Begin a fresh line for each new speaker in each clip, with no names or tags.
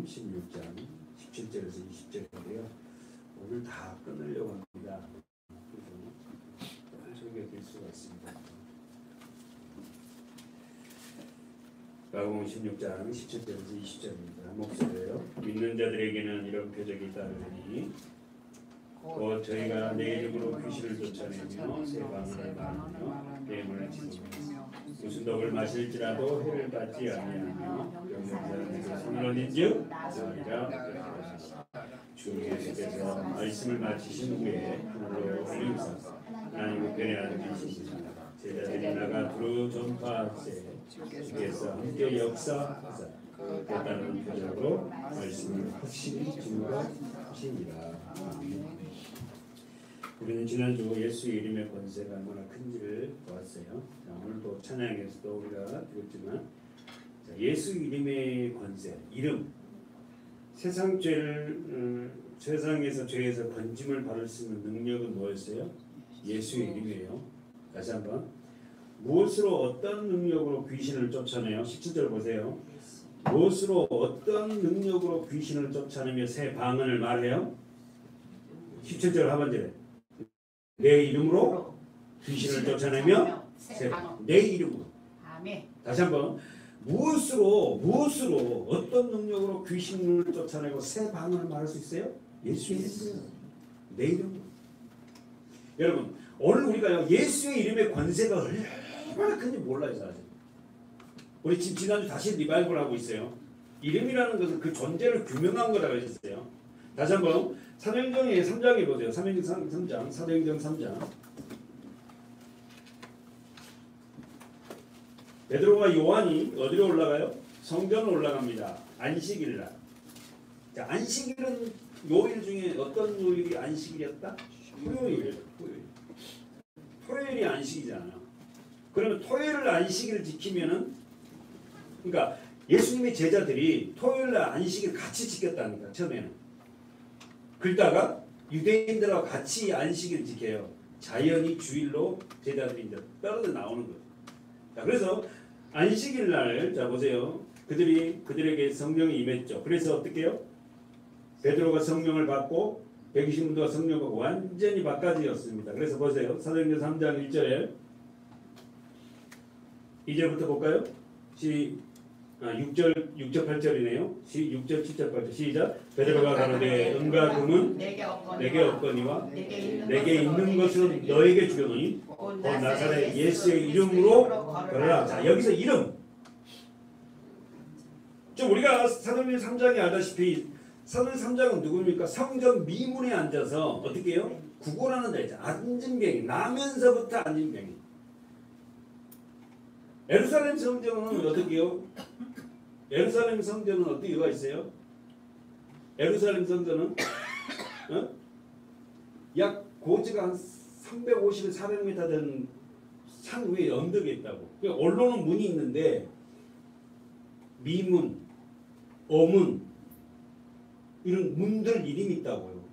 16장 17절에서 20절인데요. 오늘 다 끊으려고 합니다. 그래서 소개될 수가 있습니다. 마가복음 16장 17절에서 20절입니다. 목소리예요. 믿는 자들에게는 이런 표적이 따르니 곧 저희가 내 이름으로 귀신을 쫓아내며 새 방언을 말하며 뇌물을 지르며 무슨 독을 마실지라도 해를 받지 아니하며 병자들에게 손을 얻은즉 나으리라. 주 예수께서 말씀을 마치신 후에 하늘로 올리우사 하나님 우편에 앉으시니라. 제자들이 나가 두루 전파하세 주께서 함께 역사하사 그 따르는 표적으로 말씀을 확실히 증거하시니라. 우리는 지난주 예수의 이름의 권세가 얼마나 큰지를 보았어요. 오늘도 찬양에서도 우리가 들었지만 예수 이름의 권세, 이름, 세상에서 죄에서 건짐을 받을 수 있는 능력은 뭐였어요? 예수의 이름이에요. 다시 한번 무엇으로 어떤 능력으로 귀신을 쫓아내요? 17절 보세요. 무엇으로 어떤 능력으로 귀신을 쫓아내며 새 방언을 말해요? 17절 하반절에 내 이름으로 귀신을 쫓아내며 내 이름으로. 다시 한번 무엇으로 어떤 능력으로 귀신을 쫓아내고 새 방언을 말할 수 있어요? 예수의 이름. 내 이름으로. 여러분 오늘 우리가 예수의 이름의 권세가 얼마나 큰지 몰라요 사실. 우리 지난주 다시 리바이벌 하고 있어요. 이름이라는 것은 그 존재를 규명한 거라고 했었어요. 다시 한번 사도행전의 3장에 보세요. 사도행전 3장. 베드로와 요한이 어디로 올라가요? 성전으로 올라갑니다. 안식일날. 자, 안식일은 요일 중에 어떤 요일이 안식일이었다? 토요일. 토요일이 안식이잖아요. 그러면 토요일 안식일을 지키면은, 그러니까 예수님의 제자들이 토요일 날 안식일 같이 지켰다니까 처음에는. 그러다가 유대인들하고 같이 안식일 지켜요. 자연히 주일로 제자들이 이제 떨어져 나오는 거죠. 자, 그래서 안식일 날, 자 보세요. 그들에게 성령이 임했죠. 그래서 어떻게 해요? 베드로가 성령을 받고 120문도가 성령을 받고 완전히 바꿔지었습니다. 그래서 보세요. 사도행전 3장 1절에 2절부터 볼까요? 6절 8절이네요. 6절 7절 8절 시작. 베드로가 가로되 은과 금은 내게 없거니와 내게 있는 것은 너에게 주려노니 곧 나사렛 예수의 이름으로 걸어라. 자, 여기서 이름. 좀 우리가 사도행전 3장에 알다시피 사도행전 3장은 누굽니까? 성전 미문에 앉아서 어떻게 해요? 구걸하는 데 있잖아. 앉은 병이, 나면서부터 앉은 병이. 예루살렘 성전은 어떻게 해요? 예루살렘 성전은 어떤 이유가 있어요? 예루살렘 성전은 약 고지가 한 350, 400m 되는 산 위에 언덕에 있다고. 그러니까 올라오는 문이 있는데 미문, 어문 이런 문들 이름이 있다고요.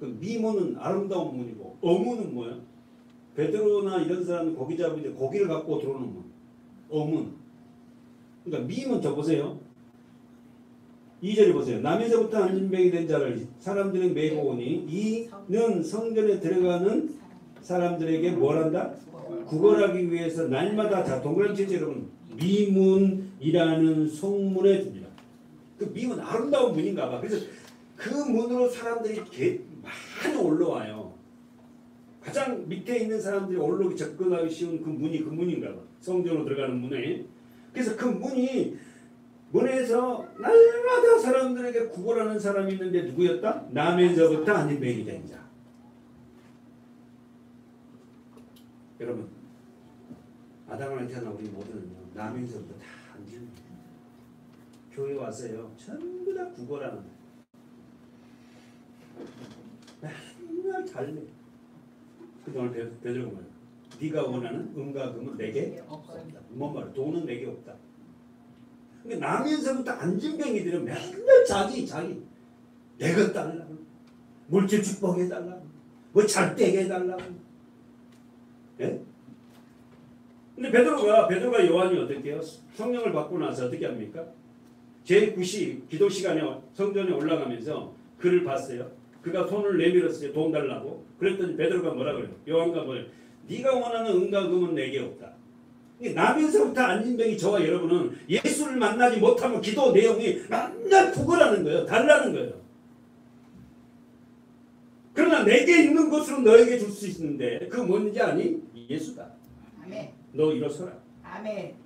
그 미문은 아름다운 문이고 어문은 뭐야? 베드로나 이런 사람은 고기 잡을 때 고기를 갖고 들어오는 문. 어문. 그러니까 미문 저 보세요. 2절에 보세요. 남에서부터 안진병이 된 자를 사람들이 메고 오니 이는 성전에 들어가는 사람들에게 뭘 한다? 구걸하기 위해서 날마다 자 동그라미 치죠 여러분. 미문이라는 성문에 줍니다. 그 미문 아름다운 문인가 봐. 그래서 그 문으로 사람들이 많이 올라와요. 가장 밑에 있는 사람들이 올라오기 접근하기 쉬운 그 문인가 봐. 성전으로 들어가는 문에. 그래서 그 문에서 날마다 사람들에게 구걸하는 사람이 있는데 누구였다? 남에서부터 안진병이 된 자. 여러분 아담을 태어난 우리 모두는요 남에서부터 다 안진병. 교회 왔어요. 전부 다 구걸하는 맨날 잘내. 그동안 베드로가 말이야. 네가 원하는 은과 금은 내게 없다. 뭔 말이야? 돈은 내게 없다. 그러니까 나면서부터 안진병이들은 맨날 자기 내가 달라고 물질 축복해달라고 뭐 잘 되게 해달라고. 예? 근데 베드로가 요한이 어떻게 해요? 성령을 받고 나서 어떻게 합니까? 제9시 기도 시간에 성전에 올라가면서 그를 봤어요. 그가 손을 내밀었어요. 돈 달라고. 그랬더니 베드로가 뭐라 그래요? 요한가 뭐예요? 네가 원하는 은과 금은 내게 없다. 나면서부터 안진뱅이 저와 여러분은 예수를 만나지 못하면 기도 내용이 맨날 구걸하는 거예요. 달라는 거예요. 그러나 내게 있는 것으로 너에게 줄 수 있는데 그 뭔지 아니? 예수다.
아멘.
너 일어서라.
아멘.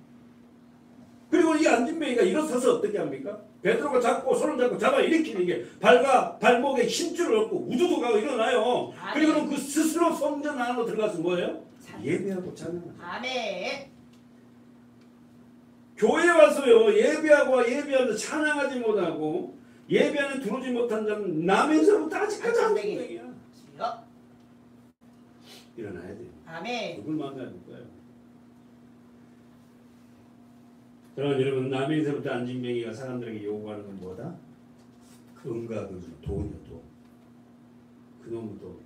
그리고 이 안진뱅이가 일어서서 어떻게 합니까? 베드로가 잡고 손을 잡고 잡아 일으키는 게 발목에 힘줄을 얻고 우두두가고 일어나요. 그리고는 그 스스로 성전 안으로 들어가서 뭐예요? 예배하고 찬양하죠.
아멘.
교회 와서요 예배하고 예배하면서 찬양하지 못하고 예배 안에 들어오지 못한 자는 나면서부터 아직까지 안진뱅이야. 일어나야 돼요.
아멘.
누굴 만나야 될까요? 그러나 여러분 남에서부터 안진뱅이가 사람들에게 요구하는 건 뭐다? 금과 금, 돈이요 돈. 그놈의 돈.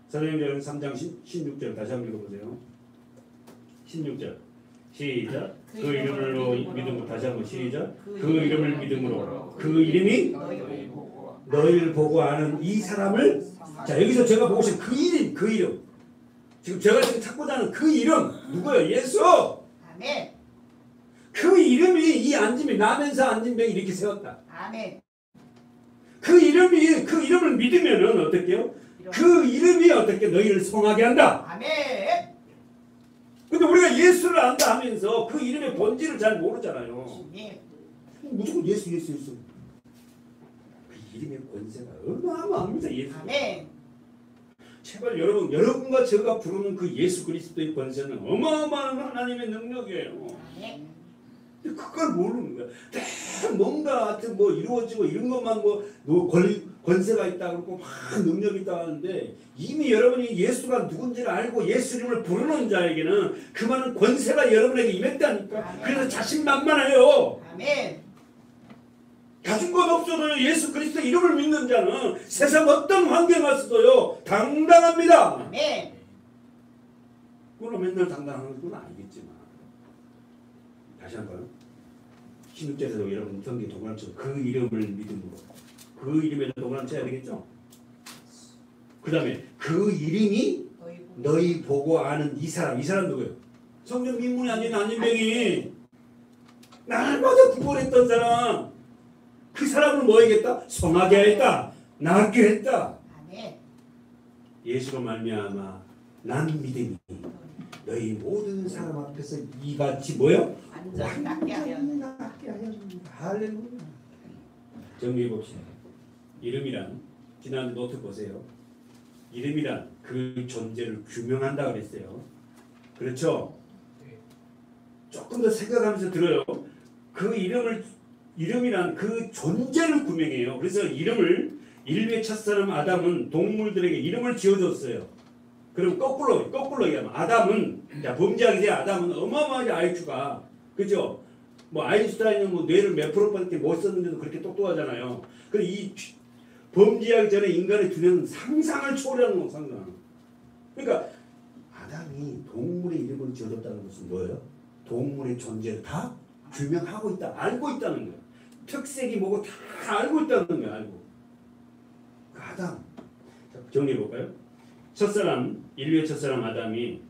사도행전 3장 16절 다시 한번 읽어보세요. 16절 시작. 그 이름으로 믿음으로 다시 한번 시작. 그 이름을 믿음으로 그 이름이 너희를 보고 아는 이 사람을. 자 여기서 제가 보고 싶은 그 이름 지금 제가 지금 찾고자 하는 그 이름 누구예요? 예수.
아멘.
그 이름이 이 안진뱅이 나면서 안진뱅이 이렇게 세웠다.
아멘.
그 이름을 믿으면은 어떻게요? 그 이름이 어떻게 너희를 성하게 한다.
아멘.
근데 우리가 예수를 안다 하면서 그 이름의 본질을 잘 모르잖아요.
주님.
무조건 예수. 그 이름의 권세가 어마어마합니다. 예수.
아멘.
제발 여러분과 제가 부르는 그 예수 그리스도의 권세는 어마어마한 하나님의 능력이에요.
아멘.
근데 그걸 모르는 거야. 뭔가 하여튼 뭐 이루어지고 이런 것만 권세가 있다 그러고 막 능력이 있다 하는데 이미 여러분이 예수가 누군지를 알고 예수 이름을 부르는 자에게는 그 많은 권세가 여러분에게 임했다니까.
아멘.
그래서 자신만만해요.
아멘.
가진 것 없어도 예수 그리스도 이름을 믿는 자는 세상 어떤 환경 왔어도요 당당합니다.
아멘.
물론 맨날 당당한 건 아니겠지만 다시 한번 16절에서 여러분 성경 동그라미처럼 그 이름을 믿음으로 그 이름에 동그라미 쳐야 되겠죠? 그 다음에 그 이름이 너희 보고 아는 이 사람 누구예요? 성전 민문에 앉은 안진뱅이 날마다 구걸했던 사람 그 사람을 뭐 하겠다? 성하게 하였다. 낫게 했다.
아멘.
예수로 말미암아 난 믿음이 너희 모든 사람 앞에서 이같이 뭐요?
완전히 낫게 하였느니라.
할렐루야. 정리해 봅시다. 이름이란 지난 노트 보세요. 이름이란 그 존재를 규명한다 그랬어요. 그렇죠? 조금 더 생각하면서 들어요. 그 이름이란 그 존재를 구명해요. 그래서 이름을 인류의 첫사람 아담은 동물들에게 이름을 지어줬어요. 그럼 거꾸로 얘기하면 아담은 범죄하기 전에 아담은 어마어마하게 IQ가 그죠? 뭐 아인슈타인은 뭐 뇌를 몇 프로밖에 못 썼는데도 그렇게 똑똑하잖아요. 그리고 이 범죄하기 전에 인간의 두뇌는 상상을 초월하는 거 상상. 그러니까 아담이 동물의 이름을 지어줬다는 것은 뭐예요? 동물의 존재를 다 규명하고 있다, 알고 있다는 거예요. 특색이 뭐고 다 알고 있다는 거예요. 알고. 아담. 자, 정리해 볼까요? 인류의 첫사람 아담이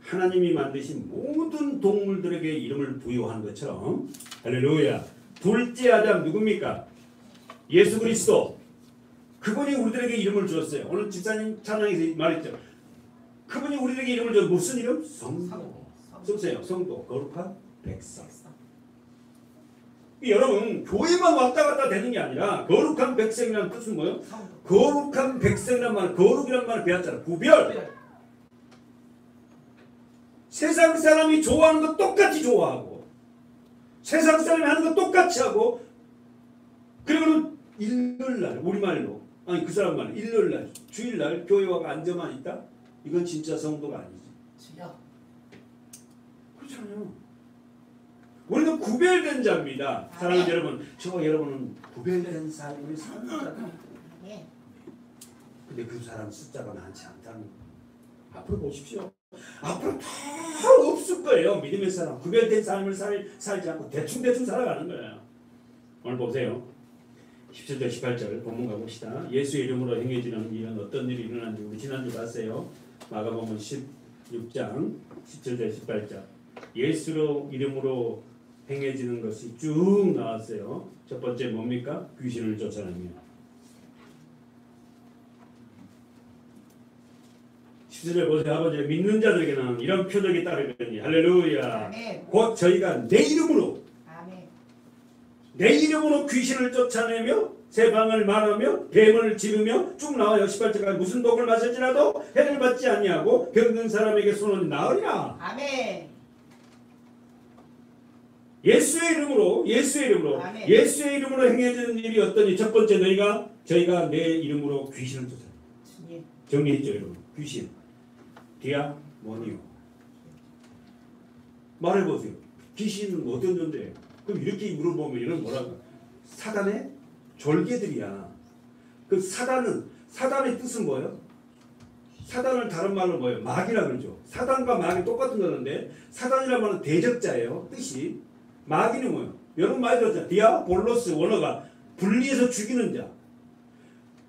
하나님이 만드신 모든 동물들에게 이름을 부여한 것처럼 할렐루야. 둘째 아담 누굽니까? 예수 그리스도. 그분이 우리들에게 이름을 주었어요. 오늘 집사님 찬양에서 말했죠. 그분이 우리들에게 이름을 줘. 무슨 이름? 성도. 써보세요. 성도. 거룩한 백성. 여러분 교회만 왔다 갔다 되는 게 아니라 거룩한 백성이라는 뜻은 뭐예요? 거룩한 백성이란 말, 거룩이란 말을 배웠잖아. 구별. 세상 사람이 좋아하는 거 똑같이 좋아하고 세상 사람이 하는 거 똑같이 하고 그리고는 일요일날 우리말로 아니 그 사람 말로 일요일날 주일날 교회 와가 앉아만 있다? 이건 진짜 성도가 아니지. 그렇잖아요. 우리는 구별된 자입니다. 사랑하는 여러분, 저와 여러분은 구별된 삶을 사는 자다. 근데 그 사람 숫자가 많지 않다는 거. 앞으로 보십시오. 앞으로 다 없을 거예요. 믿음의 사람. 구별된 삶을 살지 않고 대충 살아가는 거예요. 오늘 보세요. 17절 18절 본문 가봅시다. 예수의 이름으로 행해지는 일은 어떤 일이 일어나는지 우리 지난주 봤어요. 마가복음 16장 17절 18절 예수로 이름으로 행해지는 것이 쭉 나왔어요. 첫 번째 뭡니까? 귀신을 쫓아내며. 17절 보세요. 아버지 믿는 자들에게는 이런 표적이 따르더니 할렐루야.
아멘.
곧 저희가 내 이름으로
아멘.
내 이름으로 귀신을 쫓아내며 새 방을 말하며 뱀을 지르며 쭉 나와요. 18절까지 무슨 독을 마실지라도 해를 받지 아니하고 병든 사람에게 손은 나으리라.
아멘.
예수의 이름으로
아멘.
예수의 이름으로 행해지는 일이 어떠니? 첫 번째 저희가 내 이름으로 귀신을 쫓아내.
주님.
정리했죠, 여러분. 귀신 디아모니오. 말해보세요. 귀신은 어떤 존재예요? 그럼 이렇게 물어보면 이런 뭐라고? 사단의 졸개들이야. 그 사단의 뜻은 뭐예요? 사단을 다른 말로 뭐예요? 마귀라 그러죠. 사단과 마귀 똑같은 거는데 사단이라는 말은 대적자예요. 뜻이. 마귀는 뭐예요? 여러분 많이 들었잖아요. 디아볼로스 원어가 분리해서 죽이는 자.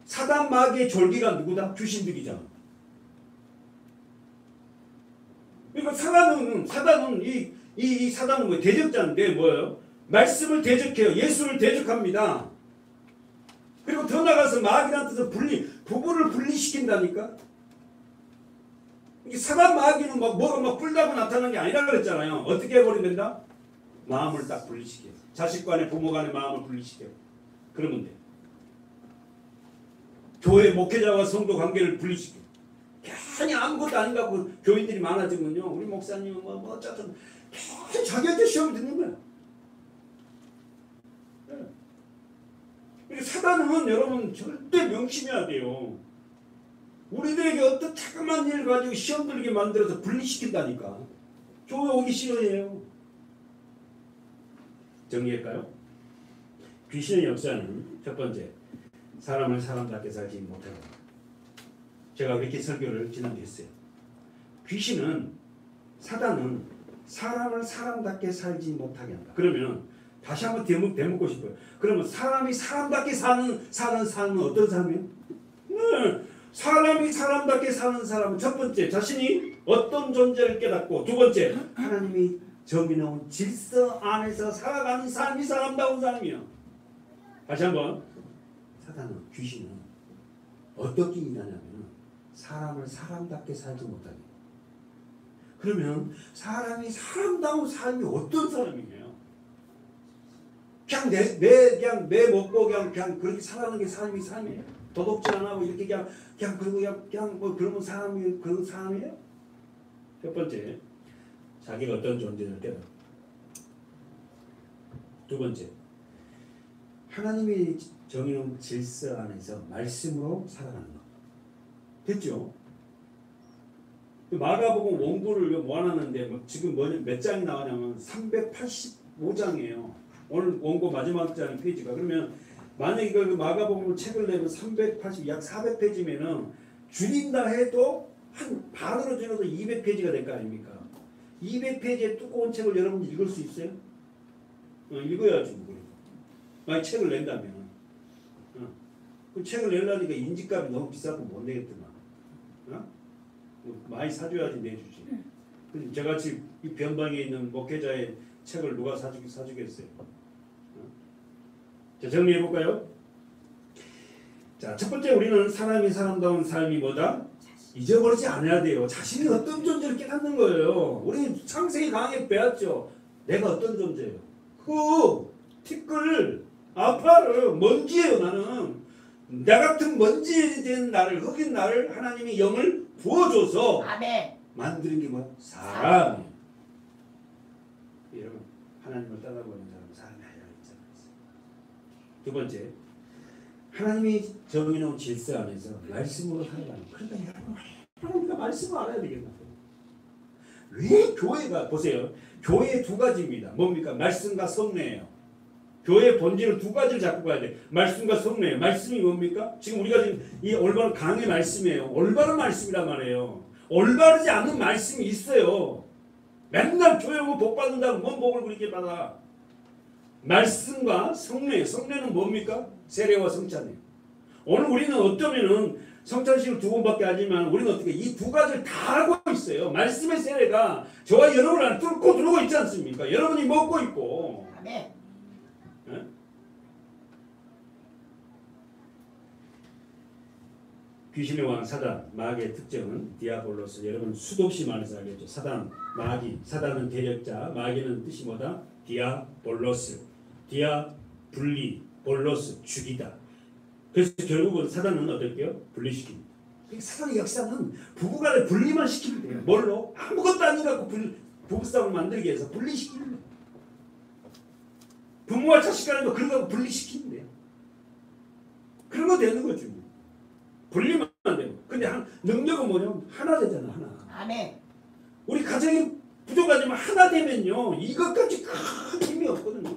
사단 마귀의 졸개가 누구다? 귀신들이잖아. 그러니까 사단은 이 사단은 뭐예요? 대적자인데 뭐예요? 말씀을 대적해요. 예수를 대적합니다. 그리고 더 나가서 마귀라는 뜻은 부부를 분리시킨다니까. 이게 사단 마귀는 뭐가 막 뿔다고 나타나는 게 아니라 그랬잖아요. 어떻게 해버리면 된다? 마음을 딱 분리시켜. 자식 간에 부모 간에 마음을 분리시켜. 그러면 돼. 교회 목회자와 성도 관계를 분리시켜. 괜히 아무것도 아닌다고 교인들이 많아지면요. 우리 목사님은 뭐 어쨌든 괜히 자기한테 시험 듣는 거야. 사단은 여러분 절대 명심해야 돼요. 우리들에게 어떤 자그마한 일 가지고 시험 들게 만들어서 분리시킨다니까. 교회 오기 싫어해요. 정리할까요? 귀신의 역사는 첫 번째, 사람을 사람답게 살지 못하고. 제가 그렇게 설교를 지난주에 했어요. 사단은 사람을 사람답게 살지 못하게 한다. 그러면 다시 한번 되묻고 싶어요. 그러면 사람이 사람답게 사는 삶은 어떤 삶이에요? 사람이 사람답게 사는 사람은 첫 번째, 자신이 어떤 존재를 깨닫고, 두 번째, 하나님이 정해놓은 질서 안에서 살아가는 삶이 사람다운 삶이에요. 다시 한번, 귀신은 어떻게 일하냐면 사람을 사람답게 살지 못하게. 그러면 사람이 사람다운 삶이 어떤 삶이에요? 그냥 내 먹고 그냥 그렇게 살아가는 게 삶이에요. 도덕질 안 하고 이렇게 그냥 뭐 그러면 사람이 그런 사람이에요? 첫 번째, 자기가 어떤 존재를 깨닫고. 두 번째, 하나님이 정해놓은 질서 안에서 말씀으로 살아가는 것. 됐죠? 마가복음 원고를 모아놨는데 지금 몇 장이 나오냐면 385장이에요. 오늘 원고 마지막 장 페이지가. 그러면 만약에 그 마가복음 책을 내면 약 400페이지면은 줄인다 해도 한 반으로 줄여도 200페이지가 될 거 아닙니까? 200페이지의 두꺼운 책을 여러분 읽을 수 있어요? 읽어야지. 만약 책을 낸다면. 그 책을 내려니까 인지값이 너무 비싸고 못 내겠더만. 많이 사줘야지 내주지. 저같이 이 변방에 있는 목회자의 책을 누가 사주겠어요? 자, 정리해볼까요? 자, 첫 번째 우리는 사람이 사람다운 삶이 뭐다? 잊어버리지 않아야 돼요. 자신이 어떤 존재를 깨닫는 거예요. 우리 창세기 강하게 배웠죠. 내가 어떤 존재예요? 티끌, 아파를, 먼지예요. 나는. 나 같은 먼지에 된 나를, 흙인 나를 하나님이 영을 부어줘서
아멘.
만드는 게 뭐야? 사람이에요. 여러분, 하나님을 따라보는 사람은 사람이 아니라고 했잖아요. 두 번째, 하나님이 정해놓은 질서 안에서 말씀으로 살아가는 거예요. 그러니까 여러분, 하나님과 말씀을 알아야 되겠나? 왜 교회가, 보세요. 교회 두 가지입니다. 뭡니까? 말씀과 성례예요. 교회의 본질은 두 가지를 잡고 가야 돼. 말씀과 성례. 말씀이 뭡니까? 지금 우리가 지금 이 올바른 강의 말씀이에요. 올바른 말씀이란 말이에요. 올바르지 않은 말씀이 있어요. 맨날 교회 오고 복 받는다고 뭔 복을 그렇게 받아. 말씀과 성례, 성례는 뭡니까? 세례와 성찬이에요. 오늘 우리는 어쩌면은 성찬식을 2번밖에 하지만 우리는 어떻게 이 두 가지를 다 하고 있어요. 말씀의 세례가 저와 여러분 안에 뚫고 들어오고 있지 않습니까? 여러분이 먹고 있고.
아멘.
예? 귀신의 왕 사단, 마귀의 특징은 디아볼로스. 여러분 수도 없이 말해서 알겠죠. 사단, 마귀. 사단은 대력자, 마귀는 뜻이 뭐다? 디아볼로스. 디아, 분리, 볼로스, 죽이다. 그래서 결국은 사단은 어떨게요? 분리시킵니다. 사단의 역사는 부부간에 분리만 시키면 돼요. 뭘로? 아무것도 아닌 것 같고 부부싸움을 만들기 위해서 분리시키는 거예요. 부모와 자식 간에도 그런 거 분리시키면 돼요. 그런 거 되는 거죠. 분리만 안 되고. 근데 능력은 뭐냐면 하나 되잖아. 하나.
아멘.
우리 가정이 부족하지만 하나 되면요. 이것까지 큰 힘이 없거든요.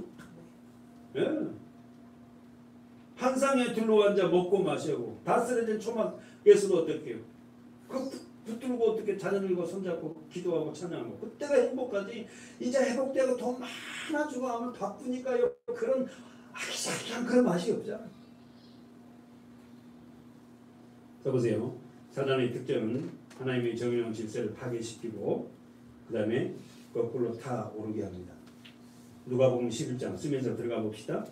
예. 한 상에 둘러앉아 먹고 마시고 다 쓰러진 초막에서도 어떻게요? 그 붙들고 어떻게 자녀들과 손잡고 기도하고 찬양하고 그때가 행복하지. 이제 회복되고 돈 많아 주고 하면 바쁘니까요. 그런 아기자기한 그런 맛이 없잖아. 써보세요. 사단의 특징은 하나님의 정의로운 질서를 파괴시키고 그 다음에 거꾸로 타오르게 합니다. 누가복음 11장 쓰면서 들어가 봅시다.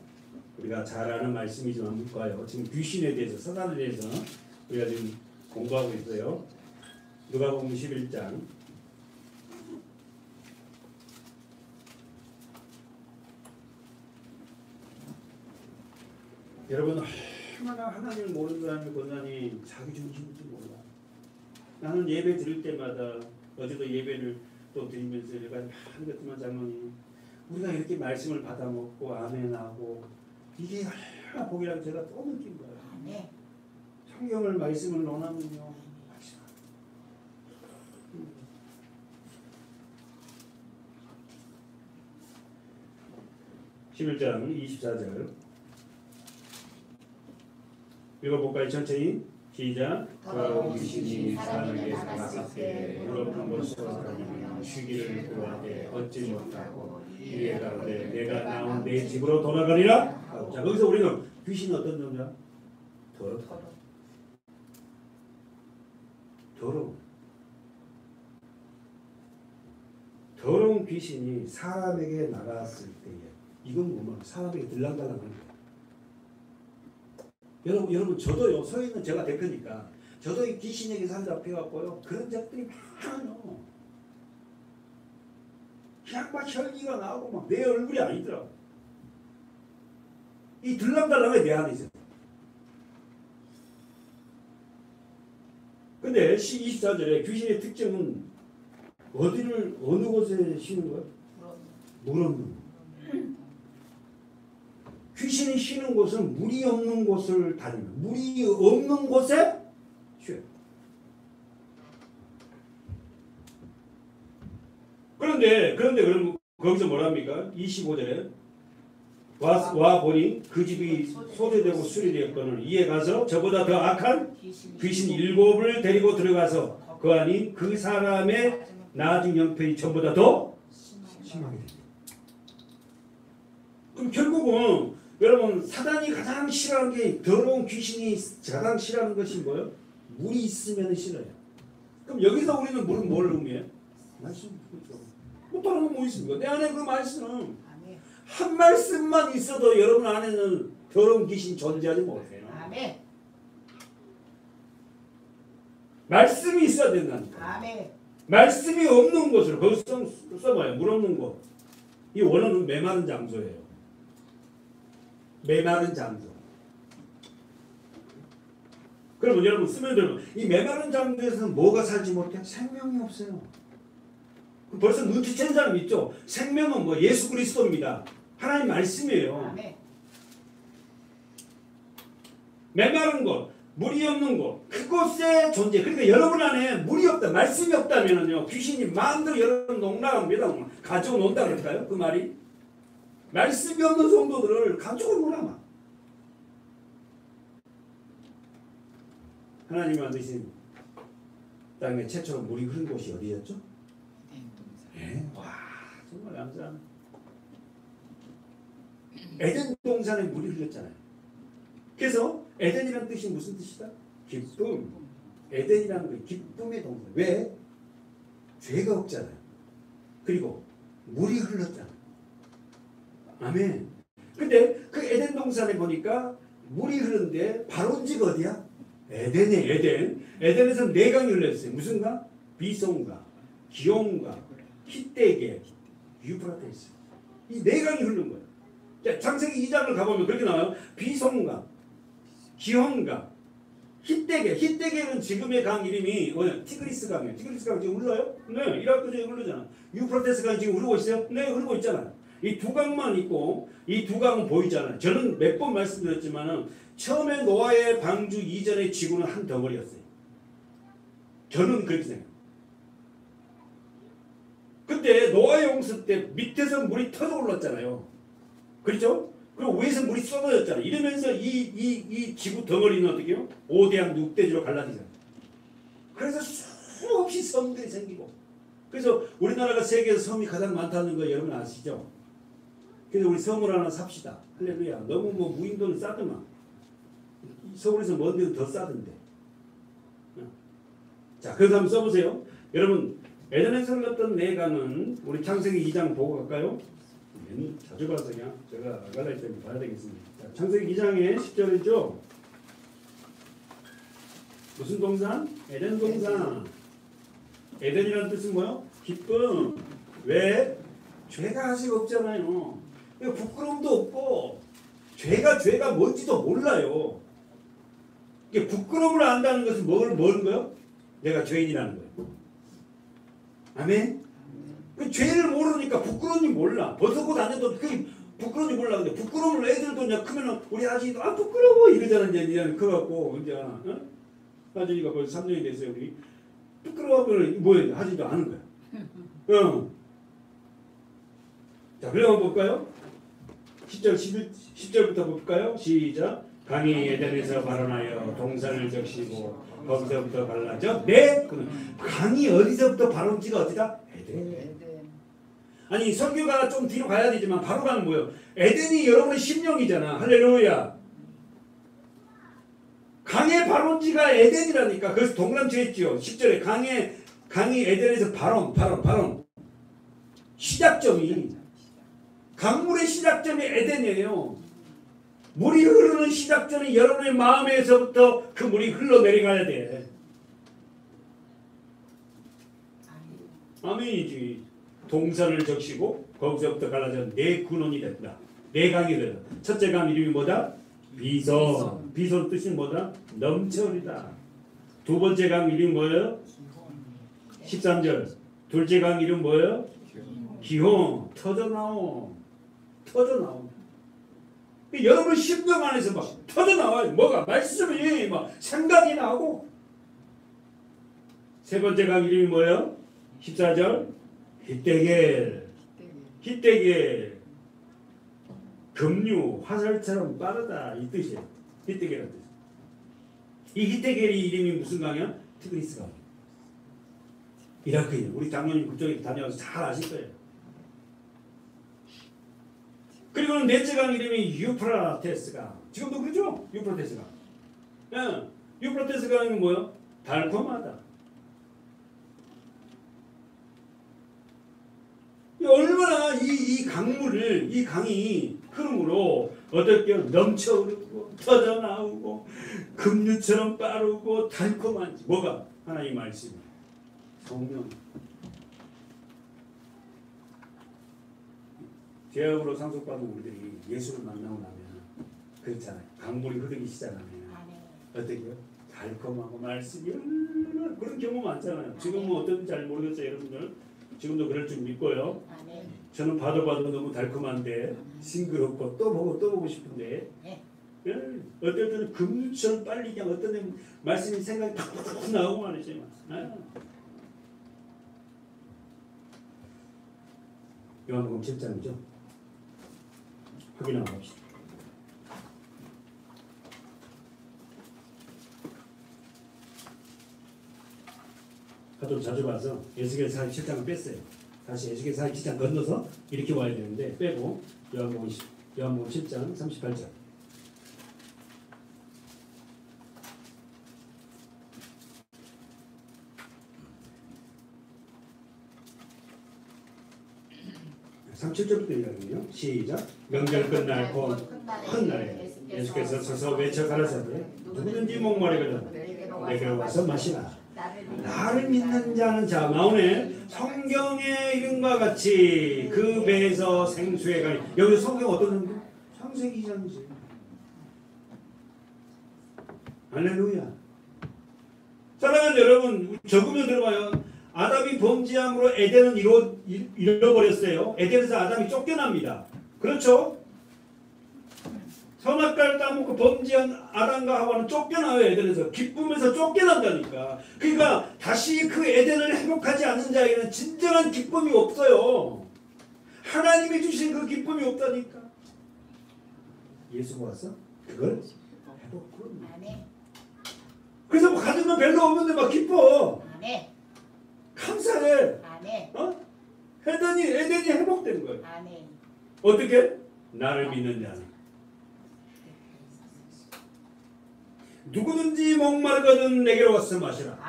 우리가 잘 아는 말씀이지만 볼까요? 지금 귀신에 대해서 사단에 대해서 우리가 지금 공부하고 있어요. 누가복음 11장 여러분 얼마나 하나님을 모르는 사람이 권하니 자기 중심인지 몰라. 나는 예배 드릴 때마다 어제도 예배를 또 드리면서 내가 하는 것지만 장로님 우리가 이렇게 말씀을 받아 먹고 아멘하고 이게 얼마나 복이라고 제가 또 느낀 거예요.
아멘.
성경을 말씀을 논하면요. 11장 24절 읽어볼까요? 천천히 시작.
더러운
귀신이
사람에게
사람에게 나갔을 무릎 곳으로 다니며 쉬기를 구하되 얻지 못하고 이에 가로되 내가 나온 내 집으로 돌아가리라. 자 거기서 우리는 귀신이 어떤 존재야? 더러운 귀신이 사람에게 나갔을 때에 이건 뭐냐? 사람에게 들락달락하는 거예요. 여러분 저도요. 서있는 제가 대표니까 저도 이 귀신에게 사로잡혀갖고요. 그런 적들이 많아요. 그냥 막 혈기가 나오고 막 내 얼굴이 아니더라고. 이 들락달락이 내 안에 있어요. 근데 24절에 귀신의 특징은 어느 곳에 쉬는 거예요? 물 없는 곳. 귀신이 쉬는 곳은 물이 없는 곳을 다니는 물이 없는 곳에 쉬어요. 그런데 그럼 거기서 뭐랍니까? 25절에 와 보니 그 집이 소재되고 수리되었거늘 이에 가서 저보다 더 악한 귀신 7을 데리고 들어가서 그 안이 그 사람의 나중 형편이 전보다 더 심하게 됩니다. 그럼 결국은 여러분 사단이 가장 싫어하는 게 더러운 귀신이 가장 싫어하는 것이 뭐예요? 물이 있으면 싫어요. 그럼 여기서 우리는 물은 뭘 의미해요? 말씀. 뭐 다른 건 뭐 있습니까? 내 안에 그 말씀은 한 말씀만 있어도 여러분 안에는 더러운 귀신이 존재하지 못해요.
아멘.
말씀이 있어야 된다니까.
아멘.
말씀이 없는 곳으로 거기서 써봐요. 물 없는 곳. 이 원어는 메마른 장소예요. 메마른 장소. 그러면 여러분 쓰면 되면 이 메마른 장소에서는 뭐가 살지 못해? 생명이 없어요. 벌써 눈치챈 사람 있죠? 생명은 뭐 예수 그리스도입니다. 하나님 말씀이에요.
아멘.
메마른 곳, 물이 없는 곳, 그곳의 존재. 그러니까 여러분 안에 물이 없다, 말씀이 없다면요, 귀신이 마음대로 여러분 농락합니다. 가지고 논다 그럴까요? 그 말이? 말씀이 없는 성도들을 가지고 놀아마. 하나님이 만드신 땅에 최초로 물이 흐른 곳이 어디였죠? 네. 와 정말 감사합니다. 에덴 동산에 물이 흘렀잖아요. 그래서 에덴이라는 뜻이 무슨 뜻이다? 기쁨. 에덴이라는 게 기쁨의 동산. 왜? 죄가 없잖아요. 그리고 물이 흘렀잖아요. 아멘. 근데 그 에덴 동산에 보니까 물이 흐르는데 발원지가 어디야? 에덴이에요. 에덴. 에덴에서 네 강이 흘렀어요. 무슨 강? 비송강, 기온강, 히데계, 유프라테스. 이 네 강이 흐른 거예요. 자, 창세기 2장을 가보면 그렇게 나와요. 비송강, 기온강, 히데계. 히데계는 지금의 강 이름이 뭐냐? 티그리스 강이에요. 티그리스 강 지금 흘러요? 네. 이라크에 흐르잖아. 유프라테스 강이 지금 흐르고 있어요? 네. 흐르고 있잖아요. 이 두 강만 있고 이 두 강은 보이잖아요. 저는 몇 번 말씀드렸지만은 처음에 노아의 방주 이전의 지구는 한 덩어리였어요. 저는 그렇게 생각해요. 그때 노아의 홍수 때 밑에서 물이 터져 올랐잖아요. 그렇죠? 그리고 위에서 물이 쏟아졌잖아요. 이러면서 이 지구 덩어리는 어떻게 해요? 5대양 6대지로 갈라지잖아요. 그래서 수없이 섬들이 생기고. 그래서 우리나라가 세계에서 섬이 가장 많다는 거 여러분 아시죠? 그래서 우리 섬을 하나 삽시다. 할렐루야. 너무 뭐 무인도는 싸더만. 서울에서 먼 데는 더 싸던데. 자, 그래서 한번 써보세요. 여러분, 에덴에서 흘렀던 네 강은 우리 창세기 2장 보고 갈까요? 자주 봐서 그냥 제가 나갈라 했더니 봐야 되겠습니다. 자, 창세기 2장의 10절이죠. 무슨 동산? 에덴 동산. 에덴이라는 뜻은 뭐요? 기쁨. 왜? 죄가 아직 없잖아요. 부끄러움도 없고 죄가 뭔지도 몰라요. 부끄러움을 안다는 것은 뭐는 거요? 내가 죄인이라는 거예요. 아멘? 그 죄를 모르니까 부끄러운지 몰라. 벗고 다녀도 그 부끄러운지 몰라. 근데 부끄러움을 애들도 이제 크면은 우리 아저씨도 아 부끄러워 이러잖아. 이제 커갖고 이제 하진이가 벌써 3년이 됐어요. 우리 부끄러워하면 뭐예요? 하진이도 아는 거야. 자, 그럼 한번 볼까요? 10절부터 볼까요? 시작. 강이 에덴에서 발원하여 동산을 적시고 거기서부터 갈라져. 네? 강이 어디서부터 발원지가 어디다? 에덴. 아니 설교가 좀 뒤로 가야 되지만 바로 가는 뭐예요? 에덴이 여러분의 심령이잖아. 할렐루야. 강의 발원지가 에덴이라니까. 그래서 동그라미 했죠. 10절에 강이 에덴에서 발원. 시작점이 강물의 시작점이 에덴이에요. 물이 흐르는 시작점이 여러분의 마음에서부터 그 물이 흘러내려가야 돼. 아멘이지. 동산을 적시고 거기서부터 갈라져 네 근원이 됐다. 네 강이 됐다. 첫째 강 이름이 뭐다? 비손. 비손 뜻이 뭐다? 넘쳐흐르다. 두 번째 강 이름이 뭐예요? 13절. 둘째 강 이름 뭐예요? 기혼. 터져나옴. 여러분 심령 안에서 막 터져나와요. 뭐가? 말씀이 막 생각이 나고. 세 번째 강 이름이 뭐예요? 14절. 히데겔. 급류, 화살처럼 빠르다. 이 뜻이에요. 히데겔이라는 뜻. 이 히데겔이 이름이 무슨 강이야? 티그리스 강. 이라크예요. 우리 장로님 그쪽에 다녀와서 잘 아실 거예요. 그리고는 넷째 강 이름이 유프라테스 강. 지금도 그러죠? 유프라테스 강. 예. 유프라테스 강은 뭐예요? 달콤하다. 얼마나 이 강이 흐름으로 어떻게 넘쳐 흐르고 터져 나오고 급류처럼 빠르고 달콤한지. 뭐가? 하나님 말씀이. 성령. 죄악으로 상속받은 우리들이 예수를 만나고 나면 그렇잖아요. 강물이 흐르기 시작하면 어떻게요? 달콤하고 말씀이 그런 경우 많잖아요. 지금은 어떤지 잘 모르겠어요, 여러분들. 지금도 그럴 줄 믿고요. 저는 봐도 너무 달콤한데 싱그럽고 또 보고 싶은데 어떨 때는 금처럼 빨리 그냥 어떤 데 말씀이 생각이 탁 나오고 말이죠. 요한복음 7장이죠. 확인하고 봅시다. 하도 자주 봐서 에스겔 47장을 뺐어요. 다시 에스겔 47장 건너서 이렇게 와야 되는데 빼고 요한복음 7장 38절. (37절부터) 읽어요. 시작. 명절 끝날 큰 날에 예수께서 서서 외쳐 가라사대 누구든지 목마르거든 내게로 와서 마시라. 나를 믿는 자는 자 나오네. 성경의 이름과 같이 그 배에서 생수의 강이. 여기 성경 어떤 내용? 창세기 2장이지. 할렐루야. 사랑하는 여러분, 적으면 들어봐요. 아담이 범죄함으로 에덴은 잃어버렸어요. 에덴에서 아담이 쫓겨납니다. 그렇죠? 선악과를 따먹고 범죄한 아담과 하와는 쫓겨나요. 에덴에서. 기쁨에서 쫓겨난다니까. 그러니까 다시 그 에덴을 회복하지 않는 자에게는 진정한 기쁨이 없어요. 하나님이 주신 그 기쁨이 없다니까. 예수가 와서 그걸 회복하고. 그래서 뭐 가진 건 별로 없는데 막 기뻐. 감사해. 에덴이 회복된 거예요. 어떻게? 나를 믿는 자는. 누구든지 목마르거든 내게로 와서 마시라.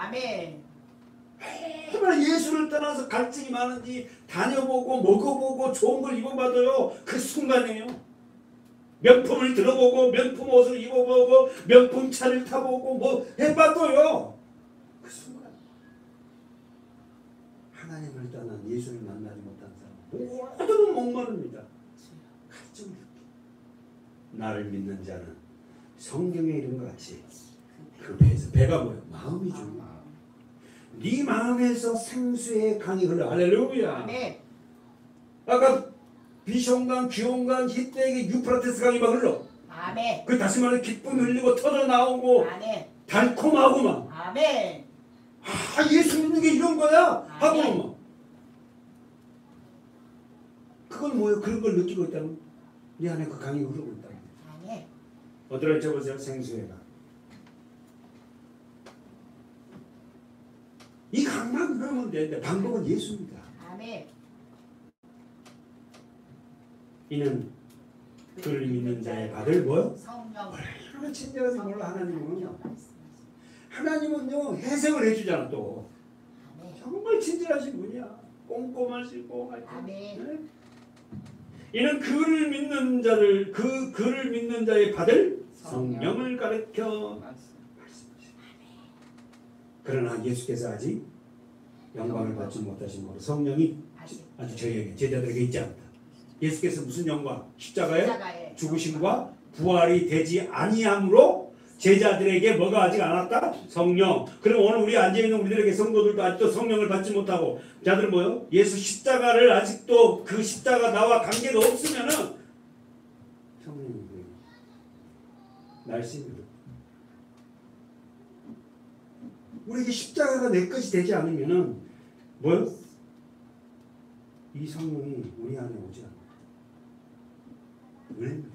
정말 예수를 떠나서 갈증이 많은지 다녀보고 먹어보고 좋은 걸 입어봐도요. 그 순간이에요. 명품을 들어보고 명품 옷을 입어보고 명품 차를 타보고 뭐 해봐도요. 그 순간 하나님을 떠난 예수를 만나지 못한 사람 모두는 목마릅니다. 갈증을 느끼. 나를 믿는 자는 성경의 이름과 같이 그 배에서. 배가 뭐예요? 마음이죠. 네 마음에서 생수의 강이 흘러. 할렐루야. 아까 비숑강, 기온강, 히데기, 유프라테스 강이 막 흘러. 그 다시 말해 기쁨이 흘리고 터져 나오고 달콤하고 막. 아, 예수 믿는 게 이런 거야? 하고 막. 그건 뭐예요? 그런 걸 느끼고 있다는. 네 안에 그 강이 흐르고 있다. 어디를 쳐보세요? 생수의 강. 이 강만 흐르면 되는데 방법은 예수입니다. 이는 그를 믿는 자의 받을 뭐요? 얼마나 친절한지 몰라. 하나님은요 해석을 해주잖아. 또 정말 친절하신 분이야. 꼼꼼하시고. 네? 이는 그를 믿는 자를 그를 믿는 자의 받을 성령을 가르쳐 말씀하시다. 그러나 예수께서 아직 영광을 받지 못하신 거로 성령이 아직 저희에게 제자들에게 있지 않다. 예수께서 무슨 영광? 십자가의 죽으심과 부활이 되지 아니함으로 제자들에게 뭐가 아직 안 왔다? 성령. 그럼 오늘 우리 앉아있는 우리들에게 성도들도 아직도 성령을 받지 못하고 자들은 뭐요? 예수 십자가를 아직도 그 십자가 나와 관계가 없으면은 성령이 뭐예요? 날씬해요. 우리에게 십자가가 내 것이 되지 않으면은 뭐요? 이 성령이 우리 안에 오지 않아요. 은혜입니다.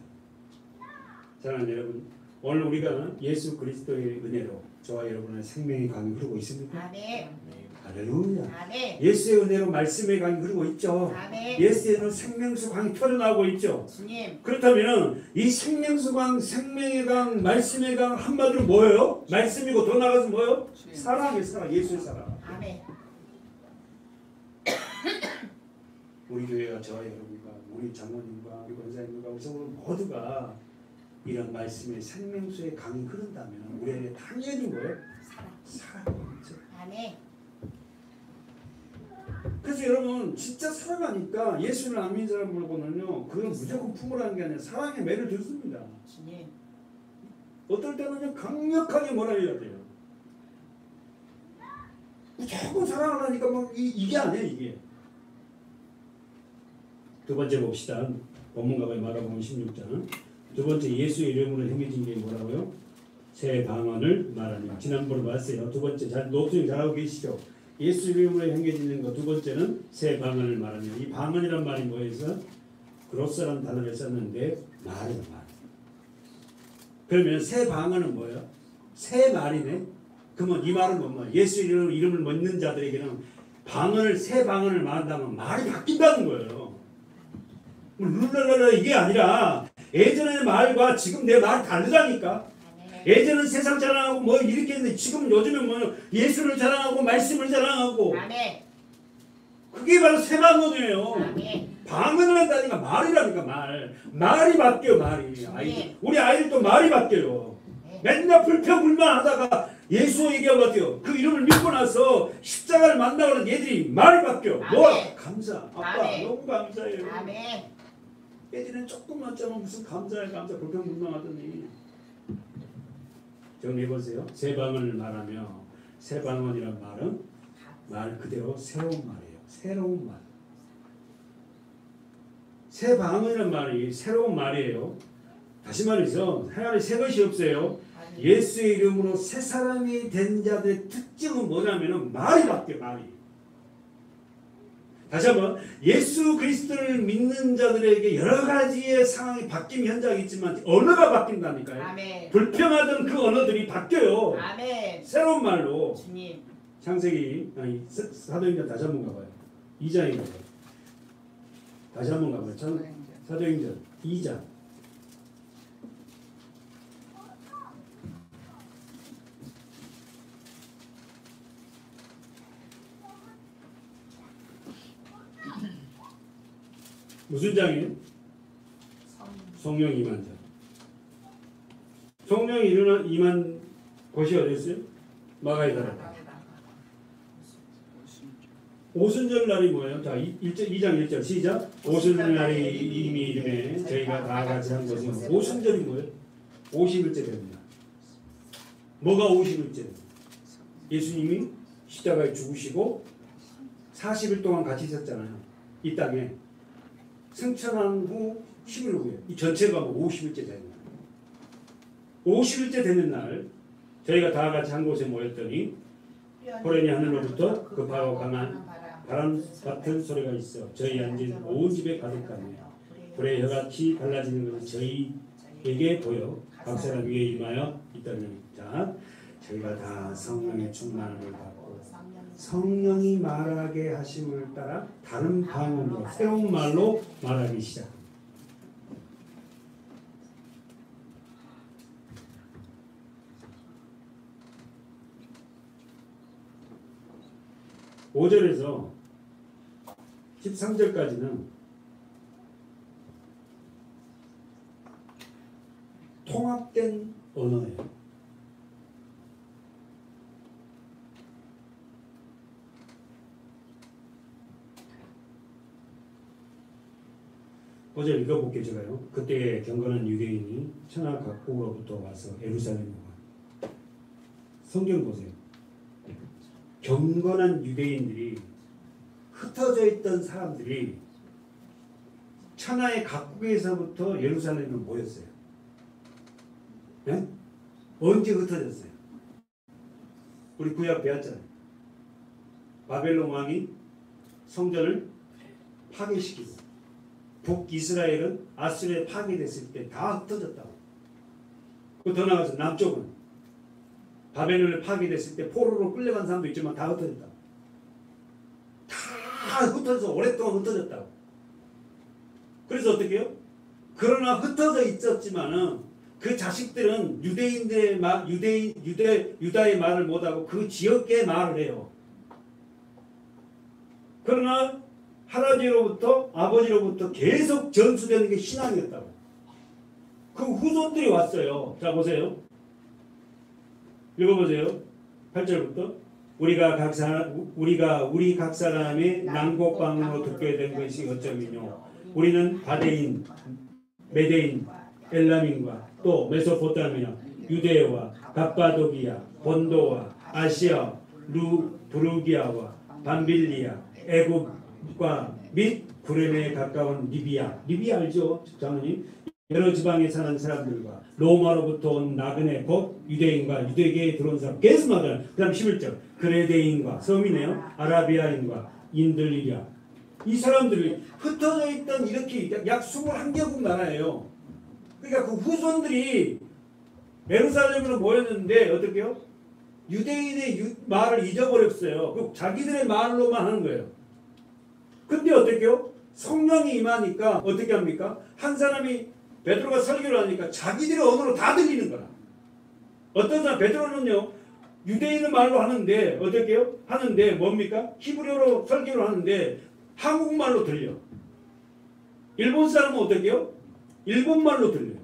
사랑하는 여러분, 오늘 우리가 예수 그리스도의 은혜로 저와 여러분의 생명의 강이 흐르고 있습니까? 할렐루야. 예수의 은혜로 말씀의 강이 흐르고 있죠. 예수의 은혜로 생명수 강이 터져나오고 있죠. 그렇다면 이 생명수 강, 생명의 강, 말씀의 강 한마디로 뭐예요? 말씀이고 더 나가서 뭐예요? 사랑이에요. 사랑. 예수의 사랑. 우리 교회가 저와 여러분과 우리 장로님과 우리 권사님과 우리 성도 모두가 이런 말씀의 생명수의 강이 흐른다면 우리에게 당연히 뭐예요? 사랑이죠. 그래서 여러분 진짜 사랑하니까 예수를 안 믿는 사람을 보면요 그건 무조건 품으라는 게 아니라 사랑의 매를 듣습니다. 어떨 때는요 강력하게 뭐라 해야 돼요. 무조건 사랑을 하니까 막 이게 아니에요. 이게. 두 번째 봅시다. 본문가봐요. 마가복음 16장. 두 번째 예수의 이름으로 행해진 게 뭐라고요? 새 방언을 말하니. 지난번에 봤어요. 두 번째 잘 녹수님 잘하고 계시죠? 예수 이름으로 행해지는 거 두 번째는 새 방언을 말하니. 이 방언이란 말이 뭐예요? 그로스라는 단어를 썼는데 말이다 말. 그러면 새 방언은 뭐예요? 새 말이네. 그러면 이 말은 뭐냐? 예수 이름을 믿는 자들에게는 새 방언을 말한다면 말이 바뀐다는 거예요. 룰랄랄라 이게 아니라 예전의 말과 지금 내 말이 다르다니까. 예전은 세상 자랑하고 뭐 이렇게 했는데 지금 요즘은 뭐 예수를 자랑하고 말씀을 자랑하고.
아멘.
그게 바로 새 방언이에요.
아멘.
방언을 한다니까 말이라니까 말이 바뀌어 말이. 우리 아이들도 말이 바뀌어요. 맨날 불평불만하다가 예수 얘기하고 같아요. 그 이름을 믿고 나서 십자가를 만나고 하는 얘들이 말이 바뀌어. 뭐 감사. 아빠
아멘.
너무 감사해요.
아멘.
얘들은 조금 맞자면 무슨 감사해 불평불만하더니. 정리해보세요. 새 방언을 말하며 새 방언이란 말은 말 그대로 새로운 말이에요. 새로운 말. 새 방언이란 말이 새로운 말이에요. 다시 말해서 하나님 새 것이 없어요. 예수의 이름으로 새 사람이 된 자들의 특징은 뭐냐면은 말이 바뀌어 말이. 다시 한번 예수 그리스도를 믿는 자들에게 여러 가지의 상황이 바뀐 현장이 있지만 언어가 바뀐다니까요.
아멘.
불평하던 그 언어들이 바뀌어요.
아멘.
새로운 말로.
주님.
창세기 사도행전 다시 한번 가봐요. 2장에 가봐요. 다시 한번 가봐요. 사도행전 2장. 무슨 장이에요? 성령 임한 장. 성령이 임한 곳이 어디였어요? 마가이다라. 오순절날이 뭐예요? 자, 2장 1절 시작. 오순절날이 이미 이름에 저희가 다 같이 한 것은 오순절이 뭐예요? 50일째 됩니다. 뭐가 50일째? 예수님이 십자가에 죽으시고 40일 동안 같이 있었잖아요. 이 땅에. 승천한 후 10일 후에 이 전체가 뭐 50일째 되는 거예요. 50일째 되는 날 저희가 다 같이 한 곳에 모였더니 호련히 하늘로부터 급하고 강한 바람 같은 소리가 있어 저희 앉은 온 집에 가득하며 불의 혀같이 갈라지는 것이 저희에게 보여 각 사람 위에 임하여 있더니 자 저희가 다 성령의 충만함을 받고 성령이 말하게 하심을 따라 다른 방언으로 새로운 말로 말하기 시작합니다. 5절에서 13절까지는 통합된 언어예요. 어제 읽어볼게요. 제가요. 그때 경건한 유대인이 천하 각국으로부터 와서 예루살렘에 와. 성경 보세요. 경건한 유대인들이 흩어져 있던 사람들이 천하의 각국에서부터 예루살렘에 모였어요. 네? 언제 흩어졌어요? 우리 구약 배웠잖아요. 바벨론 왕이 성전을 파괴시키고 북이스라엘은 아수르에 파괴됐을 때 다 흩어졌다고. 더 나가서 남쪽은 바벨론에 파괴됐을 때 포로로 끌려간 사람도 있지만 다 흩어졌다고. 다 흩어져서 오랫동안 흩어졌다고. 그래서 어떻게 해요? 그러나 흩어져 있었지만은 그 자식들은 유다의 말을 못하고 그 지역의 말을 해요. 그러나 할아버지로부터 아버지로부터 계속 전수되는 게 신앙이었다고. 그 후손들이 왔어요. 자 보세요. 읽어보세요. 8절부터 우리가 우리 각 사람의 난곡방으로 듣게 된 것이 어쩌면요. 우리는 바데인, 메데인, 엘람인과 또 메소포타미아, 유대와 갑바도기아, 본도와 아시아, 부르기아와 밤빌리아, 애굽과 및 구레네에 가까운 리비아 알죠? 장로님? 여러 지방에 사는 사람들과 로마로부터 온 나그네 곧 유대인과 유대계에 들어온 사람 계속 말하잖아요. 그 다음 11절 그레데인과 섬이네요. 아라비아인과 인들리랴 이 사람들이 흩어져 있던 이렇게 약 21개국 나라예요. 그러니까 그 후손들이 예루살렘으로 모였는데 어떻게요? 유대인의 말을 잊어버렸어요. 그 자기들의 말로만 하는 거예요. 근데 어떻게요? 성령이 임하니까 어떻게 합니까? 한 사람이 베드로가 설교를 하니까 자기들의 언어로 다 들리는 거라. 어떤 사람 베드로는요 유대인의 말로 하는데 어떻게요? 하는데 뭡니까? 히브리어로 설교를 하는데 한국말로 들려. 일본 사람은 어떻게요? 일본말로 들려요.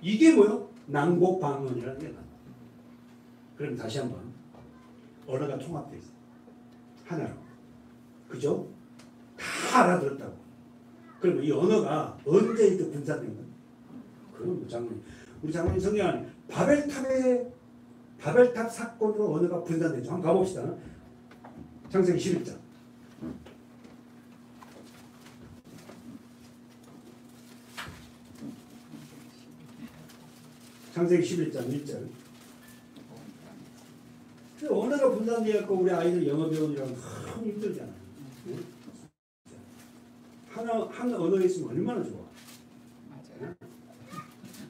이게 뭐요? 난곡방언이라는 게 나와요. 그럼 다시 한번 언어가 통합되어 있어요. 하나로. 그죠? 다 알아들었다고. 그러면 이 언어가 언제 이렇게 분산된 거예요? 그건 장로님. 우리 장로님 성경 안에 바벨탑 사건으로 언어가 분산됐죠. 한번 가봅시다. 창세기 11장. 창세기 11장 1절. 언어가 분산되었고 우리 아이들 영어 배우느라고 너무 힘들잖아요. 한 언어에 있으면 얼마나 좋아.
맞아요.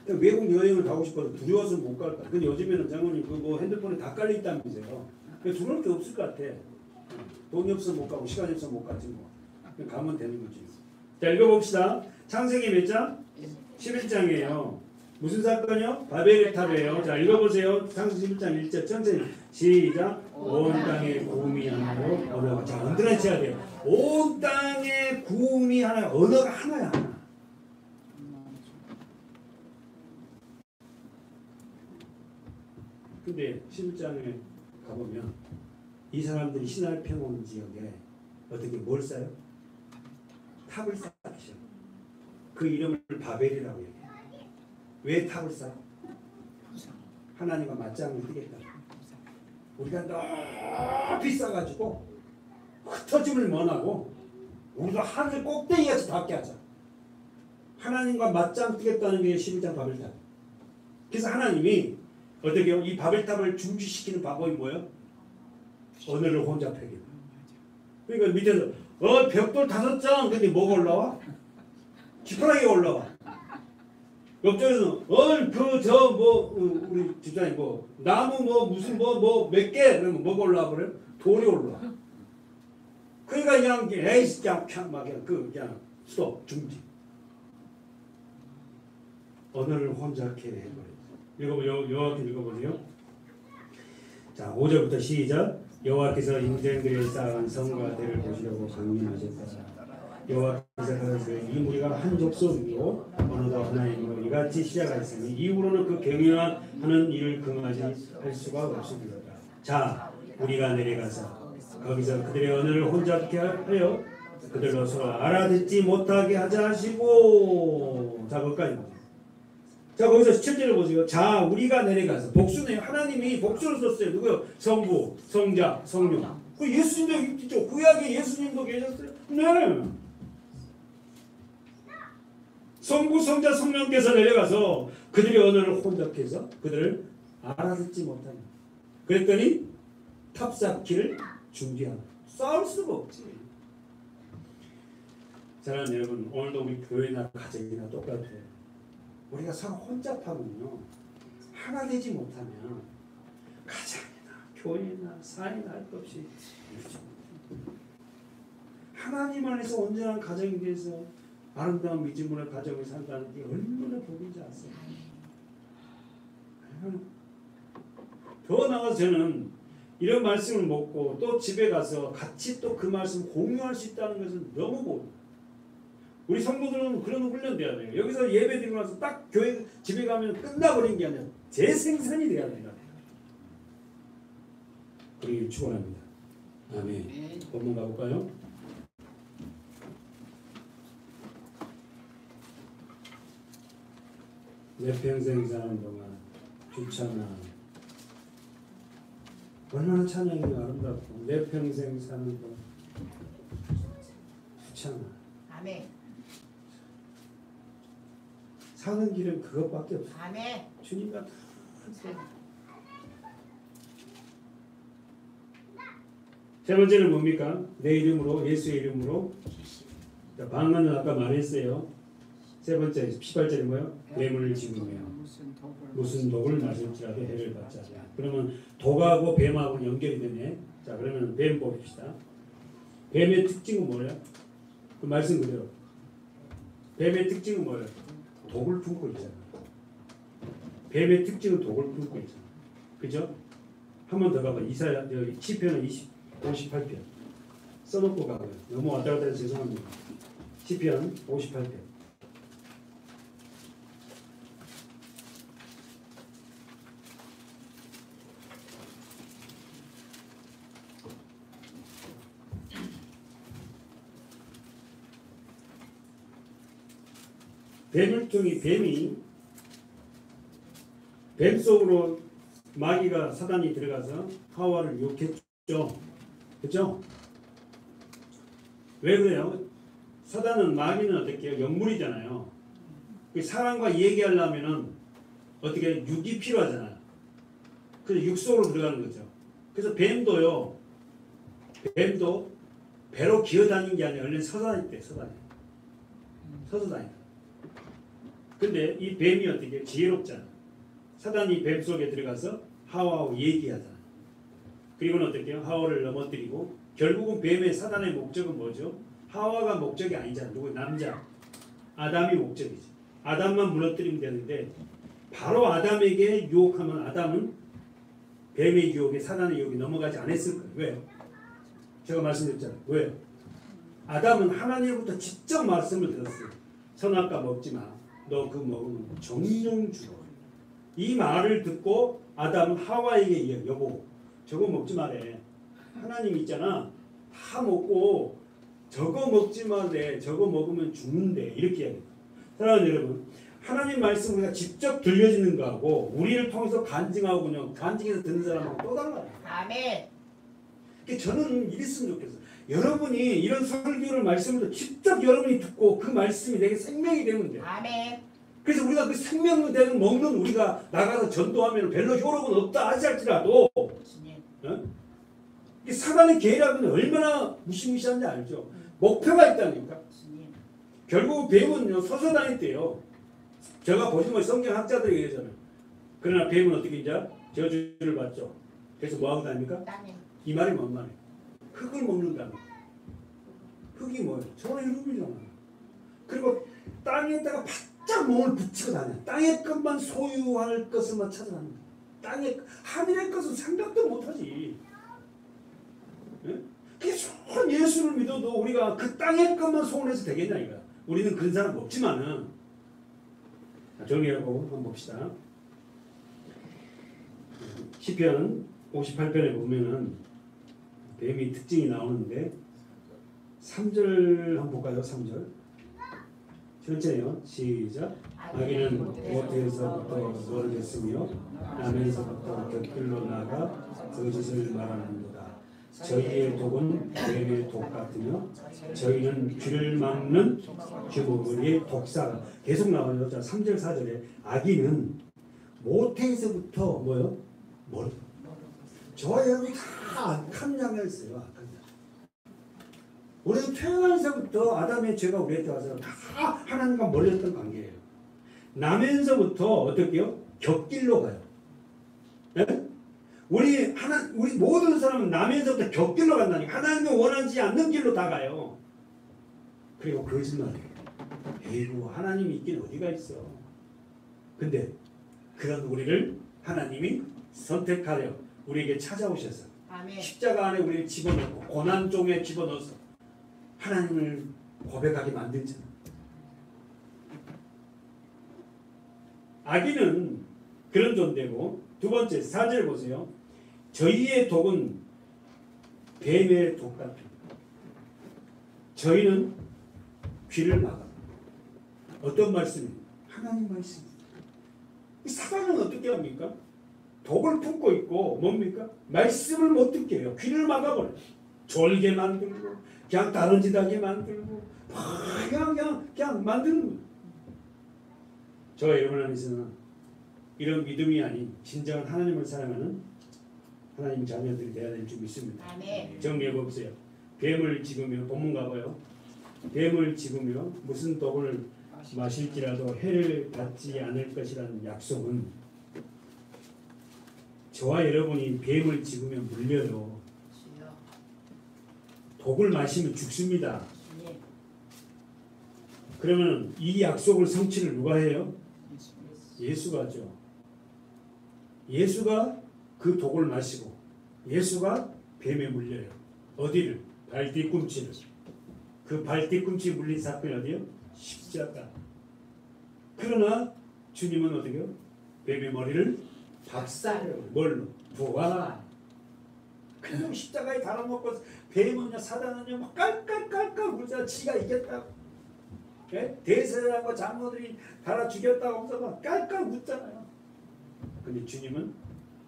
외국 여행을 가고 싶어도 두려워서 못 갈까. 근데 요즘에는 장모님 뭐 핸드폰에 다 깔려 있다면서요. 두려울 게 없을 것 같아. 돈이 없어 못 가고 시간이 없어 못 가지 뭐. 그냥 가면 되는 거지. 자 읽어봅시다. 창세기 몇 장? 11장이에요. 무슨 사건이요? 바벨의 탑이에요. 자 읽어보세요. 창세기 11장 1절 천천히 시작. 온 땅에 구음이 하나로 언어가. 자 언더라인 해야 돼요. 온 땅에 구음이 하나, 언어가 하나야 하나. 근데 11장에 가보면 이 사람들이 시나이 평원 지역에 어떻게 뭘 쌓아요? 탑을 쌓으셔. 그 이름을 바벨이라고 얘기해요. 왜 탑을 쌓아? 하나님과 맞짱을 뜨겠다. 우리가 높이 쌓아가지고 흩어짐을 원하고 우리도 하늘 꼭대기같이 닿게 하자. 하나님과 맞짱 뜨겠다는 게 11장 바벨탑. 그래서 하나님이 어떻게 해요? 이 바벨탑을 중지시키는 방법이 뭐예요? 언어를 혼잡하게. 그러니까 밑에서 벽돌 5장 근데 뭐가 올라와? 지푸라기가 올라와. 옆쪽에서는 우리 집사님 나무 무슨 몇 개 그러면 뭐가 올라와 버려요? 돌이 올라와. 그러니까 그냥 에이스 막 그냥 스톱 중지. 언어를 혼잡게 해버려요. 여호와께 읽어보세요. 자 5절부터 시작. 여호와께서 인생들의 쌓은 성과 대를 보시려고 강림하셨다. 여호와께서 가라사대 이 무리가 한 족속이고 언어도 하나이고 이같이 시작하였으니 이후로는 그 경영하는 일을 금하지 할 수가 없습니다. 자 우리가 내려가서 거기서 그들의 언어를 혼잡게 하여 그들로 서로 알아듣지 못하게 하자 하시고. 자 거기까지 보세요. 자 거기서 7절을 보세요. 자 우리가 내려가서 복수네요. 하나님이 복수를 썼어요. 누구요? 성부, 성자, 성령. 그 예수님도 있죠. 구약에 예수님도 계셨어요. 네. 성부, 성자, 성령께서 내려가서 그들의 언어를 혼잡게 해서 그들을 알아듣지 못하는. 그랬더니 탑 쌓기를 중지하는. 싸울 수가 없지. 사랑하는 여러분, 오늘도 우리 교회나 가정이나 똑같아요. 우리가 서로 혼잡하면요 하나 되지 못하면 가정이나 교회나 사회나 할 것 없이 하나님 안에서 온전한 가정이 돼서 아름다운 믿음으로 가정을 산다는 게 얼마나 복인지 아세요? 더 나아가서 저는 이런 말씀을 먹고 또 집에 가서 같이 또 그 말씀 공유할 수 있다는 것은 너무 복이에요. 우리 성도들은 그런 훈련돼야 돼요. 여기서 예배 드리고 나서 딱 교회 집에 가면 끝나버린 게 아니라 재생산이 돼야 된다. 그러길 축원합니다. 아멘. 본문 가볼까요? 내 평생 사는 동안 주찬아 얼마나 찬양이 아름답고 내 평생 사는 동안 주찬아.
아멘.
사는 길은 그것밖에 없어요.
아멘.
주님과 세 번째는 뭡니까? 내 이름으로 예수의 이름으로. 방언은 아까 말했어요. 세 번째 18절이 뭐예요? 뱀을 지으며 무슨 독을 마실지라도 해를 받지 않냐. 그러면 독하고 뱀하고 연결이 되네. 자, 그러면 뱀 봅시다. 뱀의 특징은 뭐예요? 그 말씀 그대로. 뱀의 특징은 뭐예요? 독을 품고 있잖아. 뱀의 특징은 독을 품고 있잖아. 그죠? 한 번 더 가봐. 이사야 여기 시편 58편 써놓고 가봐요. 너무 왔다 갔다 해서 죄송합니다. 시편 58편. 뱀이 뱀 속으로 마귀가 사단이 들어가서 하와를 유혹했죠. 그렇죠? 왜 그래요? 사단은 마귀는 어떻게 해요? 영물이잖아요. 사람과 얘기하려면은 어떻게 육이 필요하잖아요. 그래서 육 속으로 들어가는 거죠. 그래서 뱀도 배로 기어다니는 게 아니라 원래 서서 다닐 때 서서 다니다. 근데 이 뱀이 어떻게 지혜롭잖아. 사단이 뱀 속에 들어가서 하와하고 얘기하잖아. 그리고는 어떻게 해요? 하와를 넘어뜨리고 결국은 뱀의 사단의 목적은 뭐죠? 하와가 목적이 아니잖아. 누구? 남자. 아담이 목적이지. 아담만 무너뜨리면 되는데 바로 아담에게 유혹하면 아담은 뱀의 유혹에 사단의 유혹이 넘어가지 않았을 거예요. 왜요? 제가 말씀드렸잖아요. 왜요? 아담은 하나님으로부터 직접 말씀을 들었어요. 선악과 먹지 마. 너 그거 먹으면 정령 죽어. 이 말을 듣고 아담은 하와에게 여보 저거 먹지 말래. 하나님 있잖아. 다 먹고 저거 먹지 말래. 저거 먹으면 죽는데. 이렇게 해야 돼요. 사랑하는 여러분, 하나님 말씀 우리가 직접 들려주는 거하고 우리를 통해서 간증하고 그냥 간증해서 듣는 사람하고 또 달라요.
아멘.
저는 이랬으면 좋겠어요. 여러분이 이런 설교를 말씀을 직접 여러분이 듣고 그 말씀이 내게 생명이 되면 돼요.
아멘.
그래서 우리가 그 생명 되는 먹는 우리가 나가서 전도하면 별로 효력은 없다 하실지라도 사단의 계략은 얼마나 무시무시한지 알죠. 목표가 있다니까. 결국 뱀은 서서 다녔대요. 제가 보시면 성경 학자들이 얘기하잖아요. 그러나 뱀은 어떻게 이제 저주를 받죠. 그래서 뭐하고 다닙니까? 이 말이 뭔 말이에요? 흙을 먹는다는 거예요. 흙이 뭐예요? 저의 이름이잖아요. 그리고 땅에다가 바짝 몸을 붙이고 다녀요. 땅의 것만 소유할 것을만 찾아다닙니다. 땅의 하늘의 것은 생각도 못하지. 그래서 예수를 믿어도 우리가 그 땅의 것만 소원해서 되겠냐 이거야. 우리는 그런 사람 없지만은 정리하고 한번 봅시다. 시편 58편에 보면은 뱀이 특징이 나오는데 3절 한번 볼까요? 3절 천천히요. 시작. 아기는 모태에서부터 모르겠으며 나면서부터 곁길로 나가 거짓을 말하는도다. 저희의 독은 뱀의 독 같으며 저희는 귀를 막는 쥐모거리의 독사가 계속 나와요. 자, 3절 4절에 아기는 모태에서부터 뭐요? 머리. 저와 여러분이 다 악한 양이었어요. 악한 양. 우리는 태어나면서부터 아담의 죄가 우리한테 와서 다 하나님과 멀어졌던 관계예요. 나면서부터 어떻게요? 곁길로 가요. 네? 우리 모든 사람은 나면서부터 곁길로 간다니까. 하나님이 원하지 않는 길로 다 가요. 그리고 거짓말이에요. 에이구 하나님이 있긴 어디가 있어. 근데 그런 우리를 하나님이 선택하려 우리에게 찾아오셔서
아멘.
십자가 안에 우리를 집어넣고 고난 종에 집어넣어서 하나님을 고백하게 만들잖아. 아기는 그런 존재고 두 번째 4절 보세요. 저희의 독은 뱀의 독 같습니다. 저희는 귀를 막아. 어떤 말씀이에요? 하나님 말씀. 사단은 어떻게 합니까? 독을 품고 있고 뭡니까? 말씀을 못 듣게 해요. 귀를 막아버려요. 졸게 만들고 그냥 다른 짓 하게 만들고 그냥 만드는 거예요. 저와 여러분 안에서는 이런 믿음이 아닌 진정한 하나님을 사랑하는 하나님 자녀들이 되어야 될 줄 믿습니다.
아멘.
정리해 보세요. 뱀을 집으며 본문 가봐요. 뱀을 집으며 무슨 독을 마실지라도 해를 받지 않을 것이라는 약속은 저와 여러분이 뱀을 집으면 물려요.
주여.
독을 마시면 죽습니다.
주님.
그러면 이 약속을 성취를 누가 해요?
예수.
예수가 하죠. 예수가 그 독을 마시고 예수가 뱀에 물려요. 어디를? 발 뒤꿈치를. 그 발 뒤꿈치 물린 사건이 어디요? 십자가. 그러나 주님은 어떻게요? 뱀의 머리를 박살내요. 뭘로? 부활. 그냥 십자가에 달아먹고 뱀은요 사단은요 막 깔깔깔깔 울자 지가 이겼다고. 예? 대세라고 장로들이 달아 죽였다고 하면서 막 깔깔 웃잖아요. 근데 주님은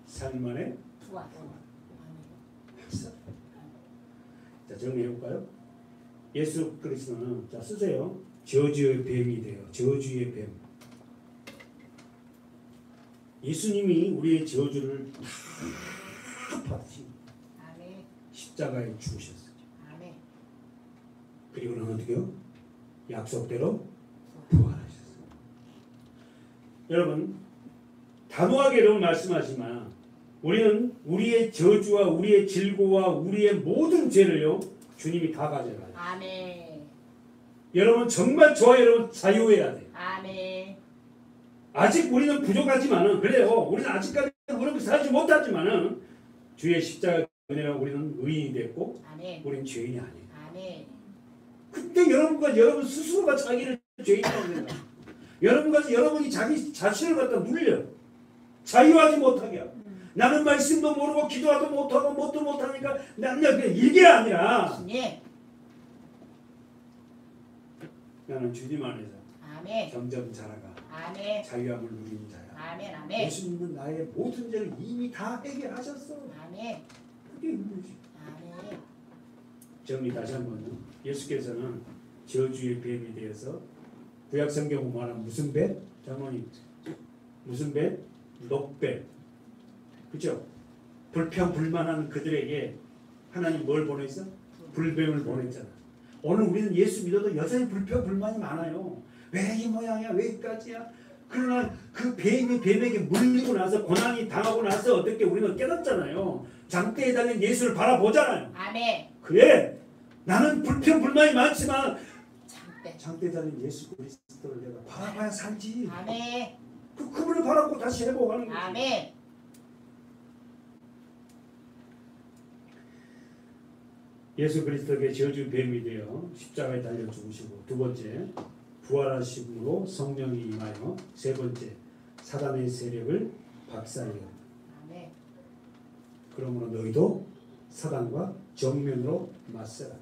삶 안에
부활.
박살. 자 정리해볼까요? 예수 그리스도는 자 쓰세요. 저주의 뱀이 돼요. 저주의 뱀. 예수님이 우리의 저주를 다 받으신
아멘.
십자가에 죽으셨어요.
아멘.
그리고는 어떻게요? 약속대로 부활하셨어요. 여러분 단호하게 여러분 말씀하지만 우리는 우리의 저주와 우리의 질고와 우리의 모든 죄를요 주님이 다 가져가요.
아멘.
여러분 정말 저와 여러분 자유해야 돼요.
아멘.
아직 우리는 부족하지만은 그래요. 우리는 아직까지 우리는 살지 못하지만은 주의 십자가 은혜로 우리는 의인이 됐고
아멘.
우리는 죄인이 아니에요.
아멘.
그때 여러분 스스로가 자기를 죄인이라고 생각해요. 여러분이 자기 자신을 갖다 물려 자유하지 못하게 하고 나는 말씀도 모르고 기도하도 못하고 뭣도 못하니까 나는 이게 아니라
주님.
나는 주님 안에서
아멘.
점점 자라가
아멘.
자유함을 누리는 자야.
아멘. 아멘.
예수님은 나의 모든 죄를 이미 다 해결하셨어.
아멘.
그게 의무지.
아멘.
정리 다시 한번요. 예수께서는 저주의 뱀이 되어서 구약 성경 말하는 무슨 뱀? 장모님 무슨 뱀? 녹뱀. 그죠? 불평불만한 그들에게 하나님 뭘 보냈어? 불뱀을 보냈잖아. 오늘 우리는 예수 믿어도 여전히 불평불만이 많아요. 왜 이 모양이야? 왜 이까지야? 그러나 그 뱀에게 물리고 나서 고난이 당하고 나서 어떻게 우리는 깨닫잖아요. 장대에 달린 예수를 바라보잖아요.
아멘.
그래 나는 불평불만이 많지만
장대.
장대에 달린 예수 그리스도를 내가 바라봐야 살지.
아멘.
그분을 바라보고 다시 회복하는 거지.
아멘.
예수 그리스도에게 저주 뱀이 되어 십자가에 달려 죽으시고 두 번째 부활하심으로 성령이 임하여 세 번째 사단의 세력을 박살내요.
아멘.
그러므로 너희도 사단과 정면으로 맞서라.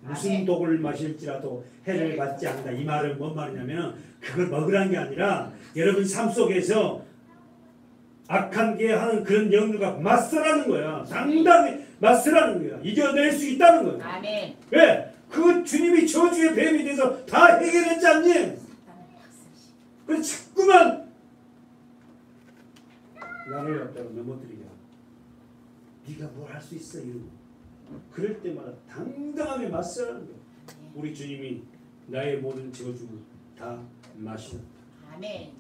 무슨
아멘.
독을 마실지라도 해를 받지 않는다. 이 말은 뭔 말이냐면 그걸 먹으라는 게 아니라 여러분 삶 속에서 악한 게 하는 그런 영들과 맞서라는 거야. 당당히 맞서라는 거야. 이겨낼 수 있다는 거야.
아멘.
왜? 그 주님이 저주의 뱀이 돼서 다 해결했지 않니?
사단의 박살시.
그래 자꾸만 나를 갖다가 넘어뜨리게 하고 네가 뭘 할 수 있어 이러고 그럴 때마다 당당하게 맞서라는 거야. 우리 주님이 나의 모든 저주를 다 마시는
아멘.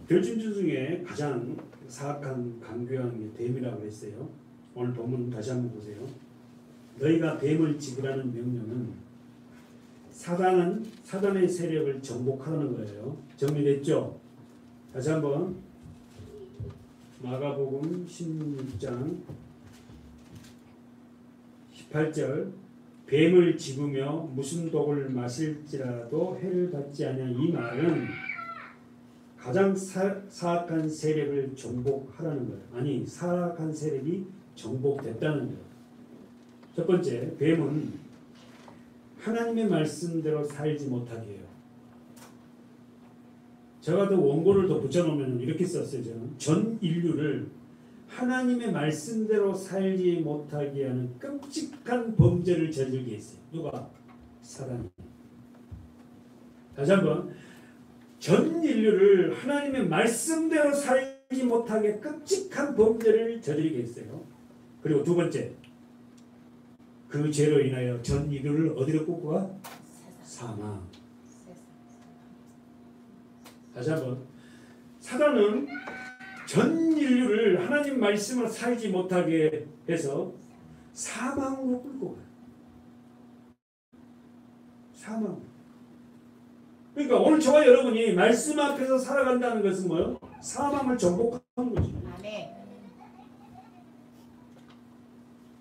별짐승 중에 가장 사악한 강교한 게 뱀이라고 했어요. 오늘 본문 다시 한번 보세요. 너희가 뱀을 집으라는 명령은 사단의 세력을 정복하는 거예요. 정리됐죠? 다시 한번 마가복음 16장 18절 뱀을 집으며 무슨 독을 마실지라도 해를 받지 아니하. 이 말은 가장 사악한 세력을 정복하라는 거예요. 아니 사악한 세력이 정복됐다는 거예요. 첫 번째 뱀은 하나님의 말씀대로 살지 못하게 해요. 제가 더 원고를 더 붙여놓으면 이렇게 썼어요. 저는 전 인류를 하나님의 말씀대로 살지 못하게 하는 끔찍한 범죄를 저질게 했어요. 누가? 사단이. 다시 한번 전 인류를 하나님의 말씀대로 살지 못하게 끔찍한 범죄를 저지르게 했어요. 그리고 두 번째 그 죄로 인하여 전 인류를 어디로 꽂고 가? 사망. 다시 한번. 사단은 전 인류를 하나님 말씀으로 살지 못하게 해서 사망으로 끌고 가요. 사망. 그러니까 오늘 저와 여러분이 말씀 앞에서 살아간다는 것은 뭐예요? 사망을 정복하는 거지.
아멘.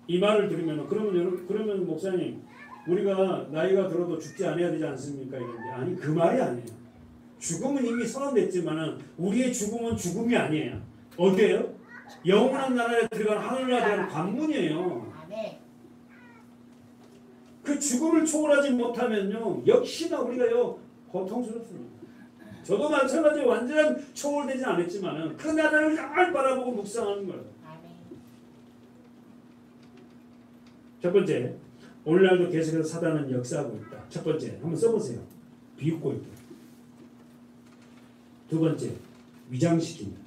이 말을 들으면 그러면 목사님 우리가 나이가 들어도 죽지 않아야 되지 않습니까? 이런데 아니 그 말이 아니에요. 죽음은 이미 선언됐지만은 우리의 죽음은 죽음이 아니에요. 어때요? 영원한 나라에 들어간 하늘나라에 관문이에요.
아멘.
그 죽음을 초월하지 못하면요 역시나 우리가요 고통스럽습니다. 저도 마찬가지로 완전한 초월되진 않았지만은 그 나라를 잘 바라보고 묵상하는 거예요.
아멘.
첫 번째, 오늘날도 계속해서 사단은 역사하고 있다. 첫 번째, 한번 써보세요. 비웃고 있다. 두 번째, 위장시킨다.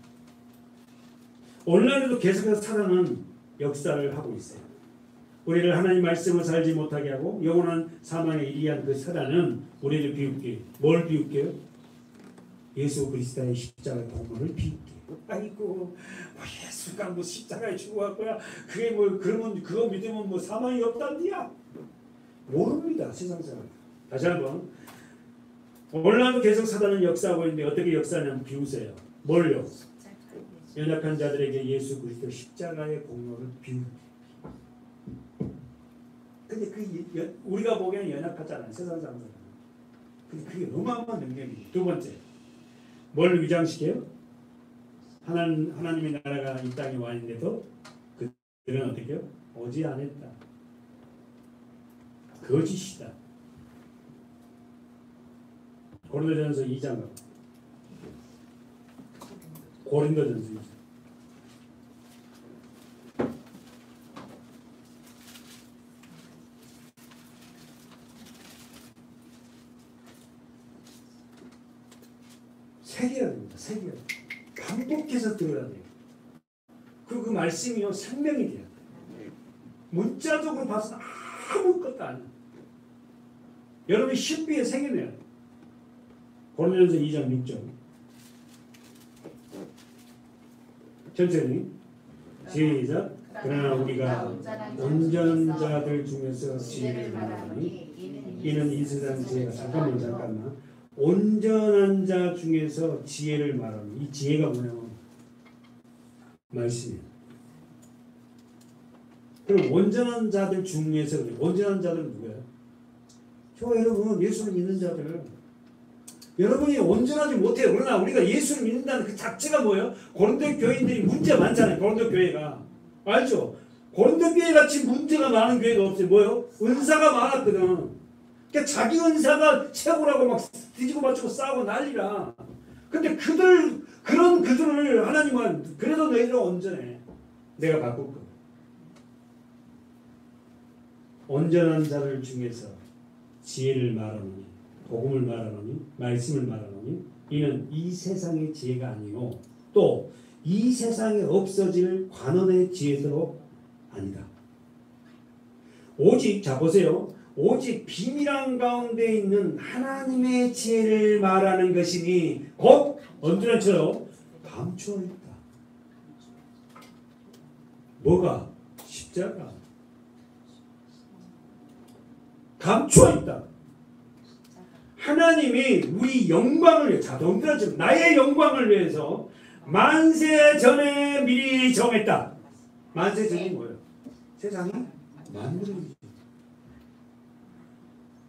오늘날도 계속해서 사단은 역사를 하고 있어요. 우리를 하나님 말씀을 살지 못하게 하고 영원한 사망에 이르게 그 사단은 우리를 비웃게. 뭘 비웃게요? 예수 그리스도의 십자가의 공로를 비웃게. 아이고 예수가 뭐 십자가에 죽어갈 거야. 그게 뭐 그러면 그거 믿으면 뭐 사망이 없단디야. 모릅니다 세상 사람. 다시 한번. 오늘날도 계속 사단은 역사하고 있는데 어떻게 역사하냐면 비웃어요. 뭘요? 연약한 자들에게 예수 그리스도 십자가의 공로를 비웃게. 근데 그 우리가 보기에는 연약하잖아요. 세상 사람들은. 근데 그게 어마어마한 능력이에요. 두 번째. 뭘 위장시켜요? 하나님의 나라가 이 땅에 와 있는데도 그들은 어떻게 해요? 오지 않았다. 거짓이다. 고린도전서 2장. 고린도전서 2장. 새겨야 됩니다. 새겨야 돼요. 반복해서 들어야 돼요. 그 말씀이요 생명이 돼요. 문자적으로 봐서 아무것도 아니에요. 여러분이 신비에 새겨내야 돼요. 고린도전서 2장 6절. 천천히 시작. 그러나 우리가 온전한 자들 중에서 지혜를 말하노니 이는 이 세상 지혜가 잠깐만 온전한 자 중에서 지혜를 말하는 이 지혜가 뭐냐면 말씀이에요. 그럼 온전한 자들 중에서 온전한 자들은 누구예요? 저 여러분 예수를 믿는 자들. 여러분이 온전하지 못해요. 그러나 우리가 예수를 믿는다는 그 자체가 뭐예요? 고린도 교인들이 문제가 많잖아요. 고린도 교회가 알죠? 고린도 교회 같이 문제가 많은 교회가 없어요. 뭐예요? 은사가 많았거든. 그러니까 자기 은사가 최고라고 막 뒤지고 맞추고 싸우고 난리라. 근데 그런 그들을 하나님은 그래도 너희들은 온전해. 내가 바꿀 거야. 온전한 자들 중에서 지혜를 말하노니 복음을 말하노니 말씀을 말하노니 이는 이 세상의 지혜가 아니요 또 이 세상에 없어질 관원의 지혜도 아니다. 오직 자 보세요. 오직 비밀한 가운데 있는 하나님의 지혜를 말하는 것이니 곧 언제나처럼 감추어 있다. 뭐가? 십자가. 감추어 있다. 하나님이 우리 영광을 위해 자 언제나처럼 나의 영광을 위해서 만세 전에 미리 정했다. 만세 전이 뭐예요? 세상이 만들어지죠.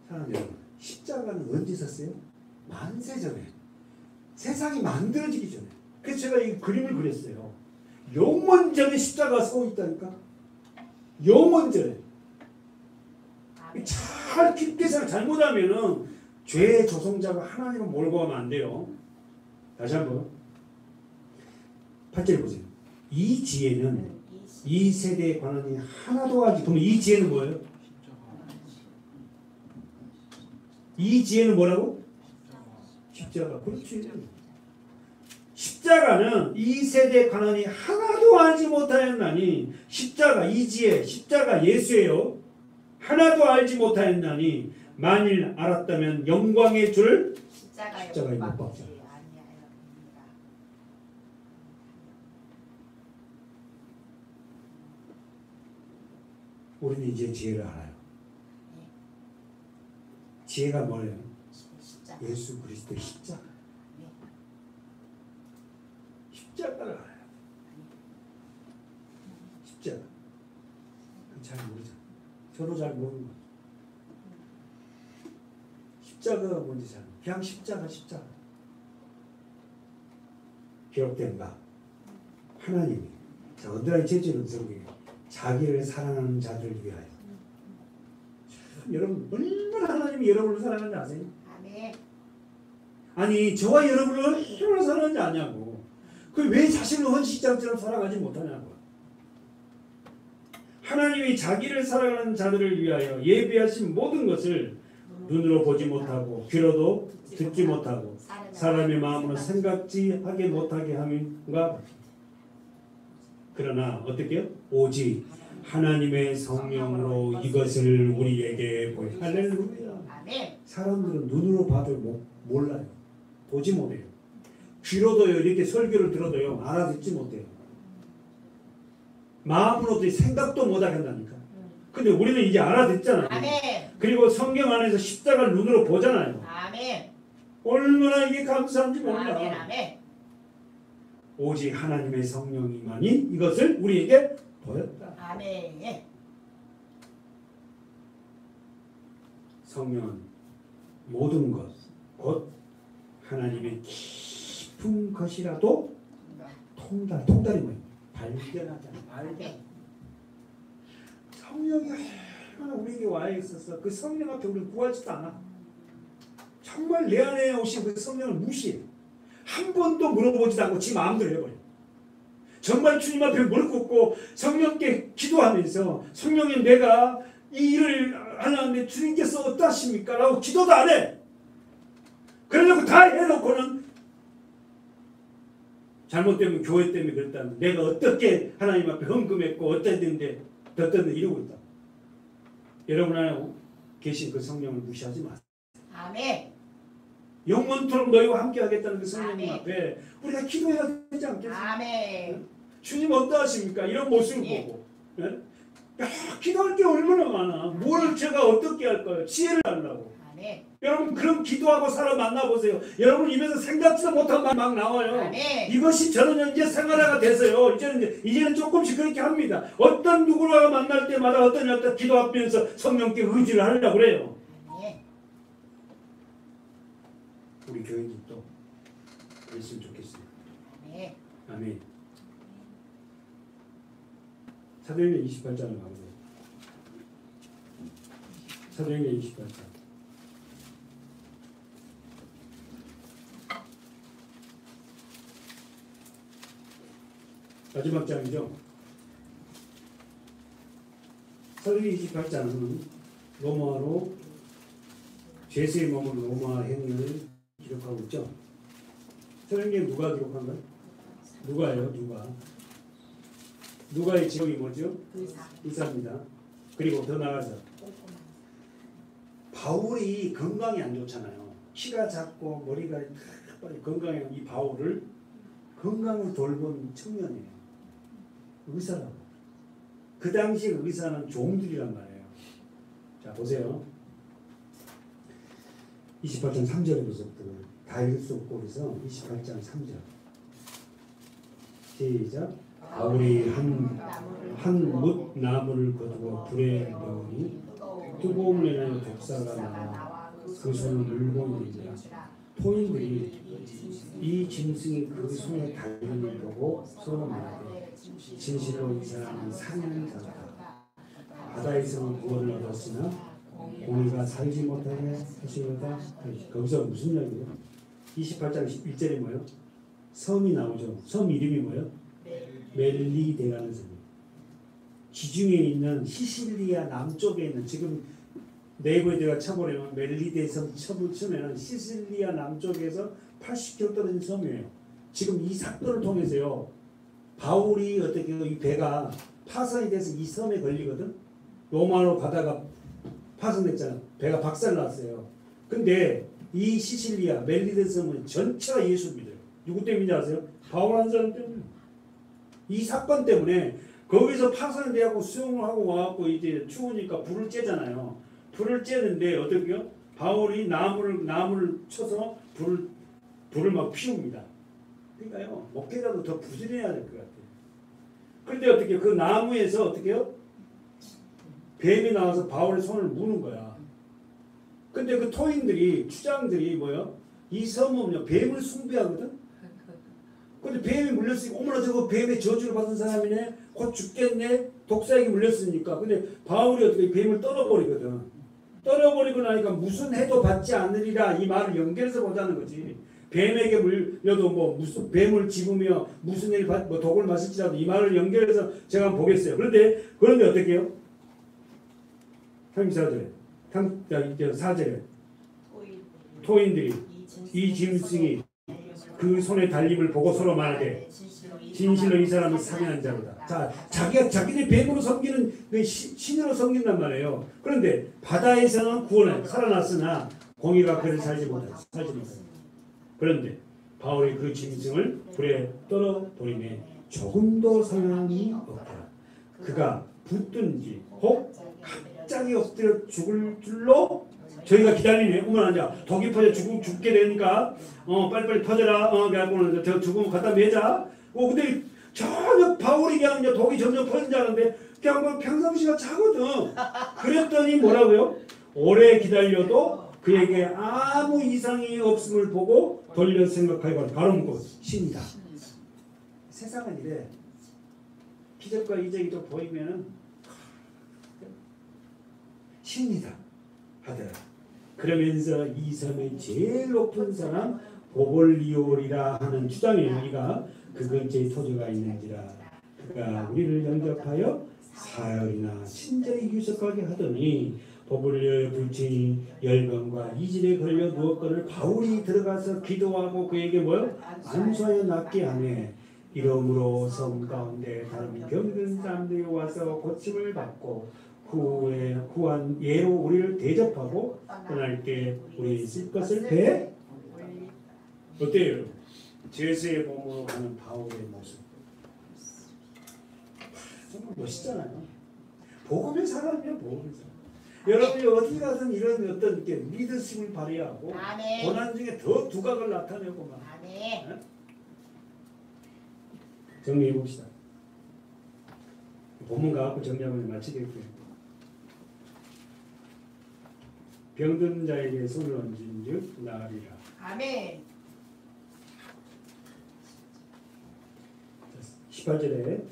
사랑하는 여러분, 십자가는 언제 섰어요? 만세 전에. 세상이 만들어지기 전에. 그래서 제가 이 그림을 그렸어요. 영원 전에 십자가가 서고 있다니까. 영원 전에. 잘 깊게 생각 잘못하면은 죄의 조성자가 하나님을 몰고 가면 안 돼요. 다시 한번 8절 보세요. 이 지혜는 이 세대의 관원이 하나도 알지. 그럼 이 지혜는 뭐예요? 이 지혜는 뭐라고? 십자가. 그렇지. 십자가는 이 세대의 관원이 하나도 알지 못하였나니 십자가 이 지혜 십자가 예수예요. 하나도 알지 못하였나니 만일 알았다면 영광의 줄 십자가에 못 박자. 우리는 이제 지혜를 알아요. 지혜가 뭐예요?
십자가.
예수 그리스도의 십자가.
네.
십자가를 알아요. 십자가. 잘 모르잖아. 저도 잘 모르는 거죠. 십자가가 뭔지 잘 모르죠. 그냥 십자가. 기록된 바 하나님이 자 언더라인 제주는 성경에 자기를 사랑하는 자들을 위하여. 참, 여러분 얼마나 하나님이 여러분을 사랑하는지 아세요?
아멘.
아니 저와 여러분을 얼마나 사랑하는지 아냐고. 그 왜 자신을 헌신장처럼 사랑하지 못하냐고. 하나님이 자기를 사랑하는 자들을 위하여 예비하신 모든 것을 눈으로 보지 못하고 귀로도 듣지 못하고 사람의 마음으로 생각지 하게 못하게 함인가. 그러나 어떻게 해요? 오직 하나님의 성령으로 이것을 우리에게 보여. 할렐루야.
아멘.
사람들은 눈으로 봐도 몰라요. 보지 못해요. 귀로도요 이렇게 설교를 들어도요 알아듣지 못해요. 마음으로도 생각도 못하게 한다니까. 근데 우리는 이제 알아듣잖아요.
아멘.
그리고 성경 안에서 십자가를 눈으로 보잖아요.
아멘.
얼마나 이게 감사한지 몰라.
아멘. 아멘.
오직 하나님의 성령이만이 이것을 우리에게 보였다.
아멘.
성령은 모든 것, 곧 하나님의 깊은 것이라도 통달이 뭐예요? 발견하잖아. 발견. 성령이 얼마나 우리에게 와 있어서 그 성령 앞에 우리를 구하지도 않아. 정말 내 안에 오신 그 성령을 무시해. 한 번도 물어보지도 않고 지 마음대로 해버려. 정말 주님 앞에 무릎 꿇고 성령께 기도하면서 성령님 내가 이 일을 하려는데 주님께서 어떠십니까? 라고 기도도 안 해. 그러려고 다 해놓고는 잘못되면 교회 때문에 그랬다는 내가 어떻게 하나님 앞에 헌금했고 어땠는데 이러고 있다. 여러분 안에 계신 그 성령을 무시하지 마세요.
아멘.
영원토록 너희와 함께 하겠다는 그 성령님
아멘.
앞에 우리가 기도해야 되지 않겠어요?
아멘.
주님 어떠하십니까? 이런 모습을
예.
보고 야, 기도할 게 얼마나 많아. 뭘 제가 어떻게 할까요? 지혜를 달라고.
아멘.
여러분 그런 기도하고 사람 만나보세요. 여러분 입에서 생각지도 못한 말 막 나와요.
아멘.
이것이 저는 이제 생활화가 돼서요. 이제는 조금씩 그렇게 합니다. 어떤 누구를 만날 때마다 어떤 기도하면서 성령께 의지를 하려고 그래요.
아멘.
우리 교인들도 그랬으면 좋겠어요.
아멘.
아멘. 사도행전 28장을 가보세요. 사도행전 28장. 마지막 장이죠. 사도행전 28장은 로마로 죄수의 머문 로마 행을 기록하고 있죠. 사도행전 누가 기록한 거예요? 누가예요? 누가의 직업이 뭐죠? 의사입니다. 그리고 더 나아가서 바울이 건강이 안 좋잖아요. 키가 작고 머리가 빨리 건강한 이 바울을 건강을 돌본 청년이에요. 의사라고. 그 당시 의사는 종들이란 말이에요. 자 보세요. 28장 3절부터 다 읽을 수 없고 그래서 28장 3절 시작. 바울이 한 뭇나무를 거두어 불에 넣으니 뜨거움을 내는 독사가 나와 그 손을 물고 있느니라. 토인들이 이 짐승이 그 손에 달리는 보고 서로 말하되 진실로 이 사람은 살인하는 자다. 바다에서는 구원을 얻었으나 공의가 살지 못하게 하시려다. 거기서 무슨 이야기예요? 28장 1절이 뭐예요? 섬이 나오죠. 섬 이름이 뭐예요? 멜리데라는 섬이에요. 지중해에 있는 시실리아 남쪽에 있는 지금 네이버에 제가 쳐보려면 멜리데 섬 쳐보면 시실리아 남쪽에서 80km 떨어진 섬이에요. 지금 이 사건을 통해서요. 바울이 어떻게 이 배가 파손이 돼서 이 섬에 걸리거든. 로마로 가다가 파손됐잖아. 배가 박살났어요. 근데 이 시실리아 멜리데 섬은 전체가 예수 믿어요. 누구 때문인지 아세요? 바울 한 사람 때문에. 이 사건 때문에 거기서 파손돼갖고 수용을 하고 와갖고 이제 추우니까 불을 쬐잖아요. 불을 쬐는데 어떻게요? 바울이 나무를 쳐서 불을 막 피웁니다. 그러니까요, 목회자도 더 부지런해야 될 것 같아요. 그런데 어떻게 그 나무에서 어떻게요? 뱀이 나와서 바울의 손을 무는 거야. 근데 그 토인들이 추장들이 뭐요? 이 섬은요 뱀을 숭배하거든. 근데 뱀이 물렸으니까 어머나 저거 뱀의 저주를 받은 사람이네. 곧 죽겠네. 독사에게 물렸으니까. 근데 바울이 어떻게 뱀을 떨어버리거든. 떨어버리고 나니까 무슨 해도 받지 않으리라 이 말을 연결해서 보자는 거지. 뱀에게 물려도 뭐 무슨 뱀을 집으며 무슨 일 뭐 독을 마실지라도 이 말을 연결해서 제가 한번 보겠어요. 그런데 어떻게 해요? 34절에 4절에 토인들이 이 짐승이 그 손에 달림을 보고 서로 말하되 진실로 이 사람은 사기한 자로다. 자, 자기네 뱀으로 섬기는 그 신으로 섬긴단 말이에요. 그런데 바다에서는 구원해 살아났으나 공의가 그를 살지 못한다. 그런데 바울이 그 짐승을 불에 떨어버리매 조금도 상함이 없더라. 그가 붙든지 혹 갑자기 엎드려 죽을 줄로 저희가 기다리네. 어머나 독이 퍼져 죽게 되니까 빨리빨리 퍼져라. 그래갖고는 저 죽으면 갖다 매자. 근데 전혀 바울이 그냥 이제 독이 점점 퍼진다는데 그냥 뭐 평상시가 차거든. 그랬더니 뭐라고요? 오래 기다려도 그에게 아무 이상이 없음을 보고 돌려 생각하기가 바로 묻고 신이다. 세상은 이래. 기적과 이적이 또 보이면은 신이다 하더라. 그러면서 이 섬의 제일 높은 사람 보볼리올이라 하는 주장이에요. 우리가 그 근처에 토저가 있는지라 그가 우리를 영접하여 사흘이나 친절히 유석하게 하더니 보볼리올의 불친이 열병과 이질에 걸려 누웠거늘 바울이 들어가서 기도하고 그에게 뭐요? 안수하여 낫게 하네. 이러므로 섬 가운데 다른 병든 사람들이 와서 고침을 받고 후한 예로 우리를 대접하고 떠날 때 우리 있을 것을 배 어때요? 제수의 몸으로 가는 바울의 모습 정말 멋있잖아요. 복음의 사람이야. 복음의 사람. 여러분이 어디 가든 이런 어떤 게 리더십을 발휘하고 고난 중에 더 두각을 나타내고 막 정리해 봅시다. 본문 가갖고 정리하고 마치겠고요. 병든 자에게 손을 얹은즉 나으리라.
아멘.
18절에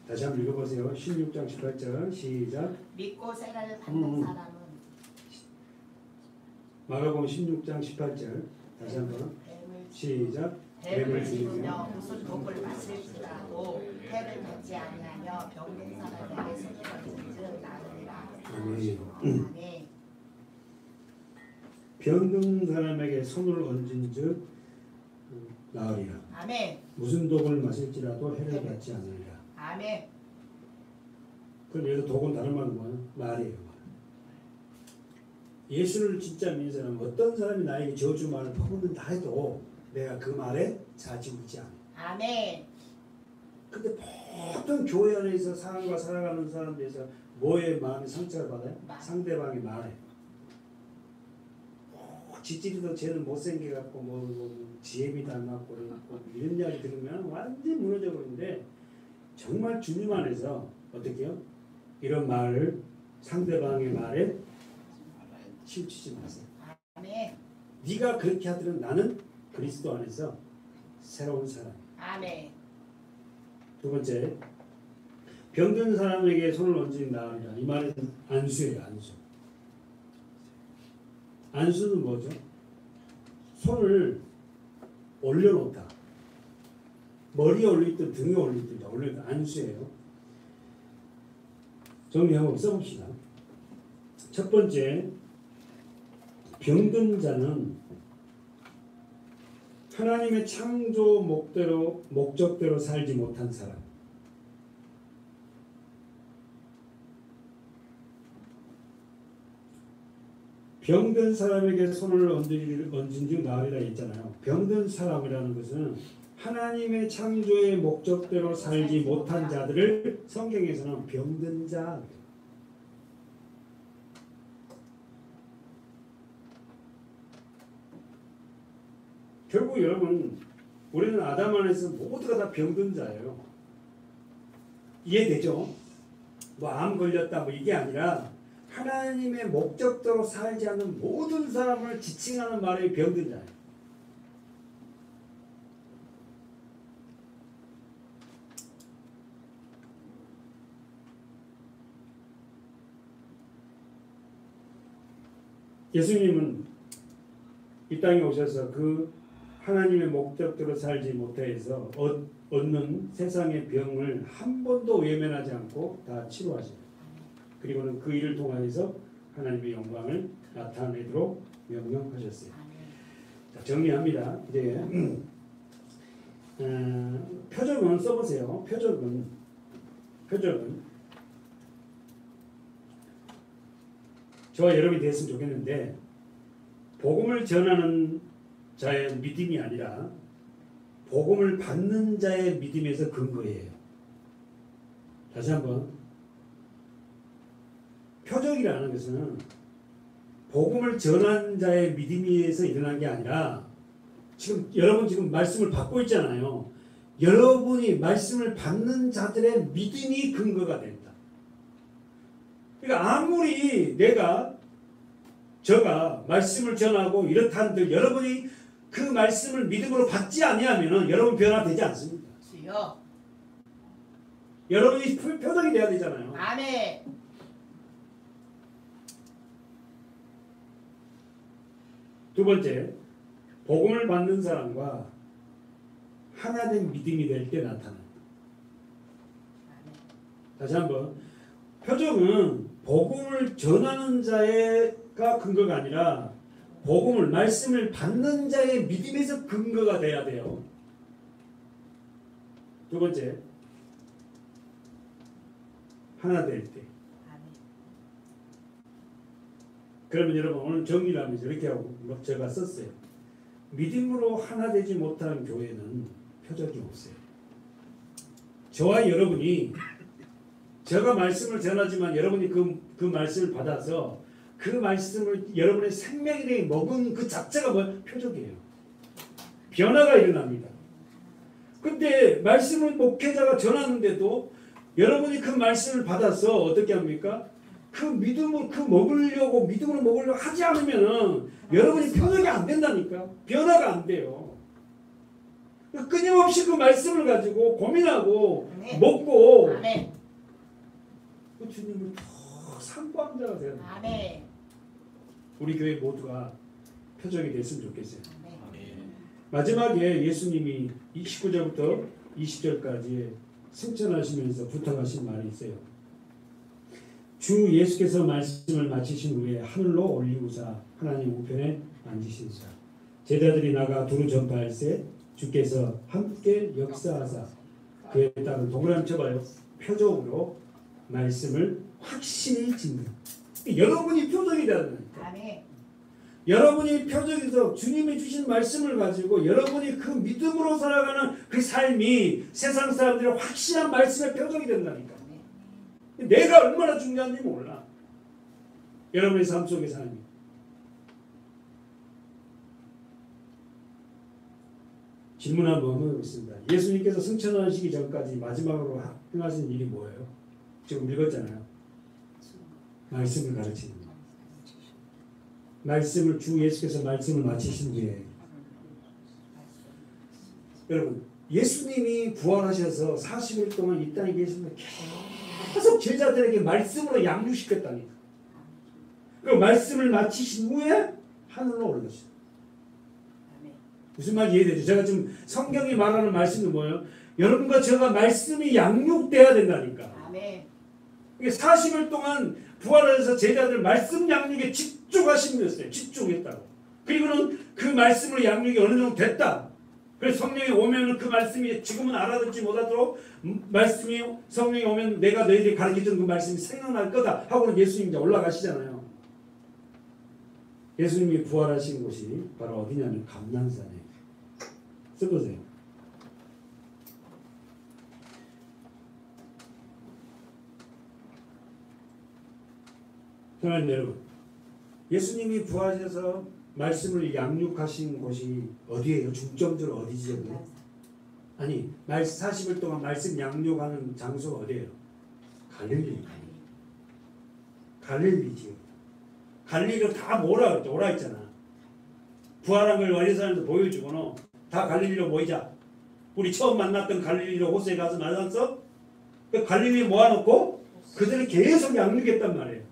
다시 한번 읽어보세요. 16장 18절 시작.
믿고 세례를 받는 사람은
마가복음 16장 18절 다시 한번 시작.
뱀을 집으며 무슨 독을 마실지라도 해를 받지 아니하며 병든 사람에게 손을 얹은즉 나으리라.
아멘. 병든 사람에게 손을 얹은즉 나으리라.
아멘.
무슨 독을 마실지라도 해를 받지 않으리라.
아멘.
그럼 여기서 독은 다른 말은 뭐야? 말이에요. 예수를 진짜 믿는 사람은 어떤 사람이 나에게 저주 말을 퍼붓는다 해도 내가 그 말에 좌지우지 않아.
아멘.
근데 보통 교회 안에서 사람과 살아가는 사람들에서 뭐에 마음이 상처를 받아요? 상대방의 말에. 지질이도 쟤는 못생겨갖고 뭐 지혜비도 안 맞고 이런 이야기 들으면 완전히 무너져 버리는데 정말 주님 안에서 어떻게 해요? 이런 말을 상대방의 말에 치우치지 마세요.
아멘.
네가 그렇게 하더라도 나는 그리스도 안에서 새로운 사람.
아멘.
두 번째, 병든 사람에게 손을 얹은 나으리라. 이 말은 안수예요. 안수. 안수는 뭐죠? 손을 올려놓다. 머리에 올리든 등에 올리든 올려놓다. 안수예요. 정리 한번 써봅시다. 첫 번째, 병든 자는 하나님의 창조 목적대로 살지 못한 사람. 병든 사람에게 손을 얹은 즉 나으리라 했잖아요. 병든 사람이라는 것은 하나님의 창조의 목적대로 살지 못한 자들을 성경에서는 병든 자. 결국 여러분 우리는 아담 안에서 모두가 다 병든 자예요. 이해되죠? 뭐 암 걸렸다 뭐 이게 아니라 하나님의 목적대로 살지 않는 모든 사람을 지칭하는 말이 병든 자예요. 예수님은 이 땅에 오셔서 그 하나님의 목적대로 살지 못해서 얻는 세상의 병을 한 번도 외면하지 않고 다 치료하십니다. 그리고는 그 일을 통하여서 하나님의 영광을 나타내도록 명령하셨어요. 자, 정리합니다. 이제 표적은 써보세요. 표적은 저와 여러분이 됐으면 좋겠는데 복음을 전하는 자의 믿음이 아니라 복음을 받는 자의 믿음에서 근거예요. 다시 한번 표적이라는 것은 복음을 전하는 자의 믿음에서 일어난 게 아니라 지금 여러분 지금 말씀을 받고 있잖아요. 여러분이 말씀을 받는 자들의 믿음이 근거가 된다. 그러니까 아무리 제가 말씀을 전하고 이렇다 한들 여러분이 그 말씀을 믿음으로 받지 아니하면 여러분 변화되지 않습니다.
주여.
여러분이 표적이 돼야 되잖아요.
아멘.
두 번째, 복음을 받는 사람과 하나된 믿음이 될 때 나타납니다. 다시 한번, 표적은 복음을 전하는 자가 근거가 아니라 말씀을 받는 자의 믿음에서 근거가 돼야 돼요. 두 번째, 하나 될 때. 그러면 여러분 오늘 정리를 하면서 이렇게 하고 제가 썼어요. 믿음으로 하나 되지 못한 교회는 표적이 없어요. 저와 여러분이 제가 말씀을 전하지만 여러분이 그 말씀을 받아서 그 말씀을 여러분의 생명에 먹은 그 자체가 표적이에요. 변화가 일어납니다. 근데 말씀을 목회자가 전하는데도 여러분이 그 말씀을 받아서 어떻게 합니까? 그 믿음으로 먹으려고 하지 않으면은 여러분이 표적이 안 된다니까. 변화가 안 돼요. 끊임없이 그 말씀을 가지고 고민하고
아멘.
먹고
아멘.
그 주님을 더 상고한 자가 되는 거예요.
아멘.
우리 교회 모두가 표적이 됐으면 좋겠어요.
아멘.
마지막에 예수님이 19절부터 20절까지 승천하시면서 부탁하신 말이 있어요. 주 예수께서 말씀을 마치신 후에 하늘로 올리우사 하나님 우편에 앉으신사 제자들이 나가 두루 전파할세 주께서 함께 역사하사 그에 따른 동그라미 쳐봐요. 표적으로 말씀을 확신히 짓는. 여러분이 표적이 되는 거니까.
아멘.
여러분이 표적에서 주님이 주신 말씀을 가지고 여러분이 그 믿음으로 살아가는 그 삶이 세상 사람들의 확실한 말씀의 표적이 된다니까. 내가 얼마나 중요한지 몰라. 여러분의 삶 속의 삶이. 질문 한번 해보겠습니다. 예수님께서 승천하시기 전까지 마지막으로 행하신 일이 뭐예요? 지금 읽었잖아요. 말씀을 가르치는 거. 말씀을 주 예수께서 말씀을 마치신 후에 여러분 예수님이 부활하셔서 40일 동안 이 땅에 계시면 계속 제자들에게 말씀으로 양육시켰다니까. 그 말씀을 마치신 후에 하늘로 올라가셨어요. 무슨 말인지 이해되죠? 제가 지금 성경이 말하는 말씀은 뭐예요? 여러분과 제가 말씀이 양육돼야 된다니까.
아멘.
40일 동안 부활해서 제자들 말씀 양육에 집중하신 거였어요. 집중했다고. 그리고는 그 말씀으로 양육이 어느 정도 됐다. 그래서 성령이 오면 그 말씀이 지금은 알아듣지 못하도록 성령이 오면 내가 너희들이 가르쳐준 그 말씀이 생각날 거다 하고는 예수님 이제 올라가시잖아요. 예수님이 부활하신 곳이 바로 어디냐면 감난산에. 써보세요. 사랑하는 여러분, 예수님이 부활해서 말씀을 양육하신 곳이 어디예요? 중점적으로 어디지요? 아니, 40일 동안 말씀 양육하는 장소가 어디예요? 갈릴리. 갈릴리지요. 갈릴리로 다 모라 그랬죠. 오라 했잖아. 부활한 걸 완리산에서 보여주고는 다 갈릴리로 모이자. 우리 처음 만났던 갈릴리로 호수에 가서 만났어? 그 갈릴리에 모아놓고 그들을 계속 양육했단 말이에요.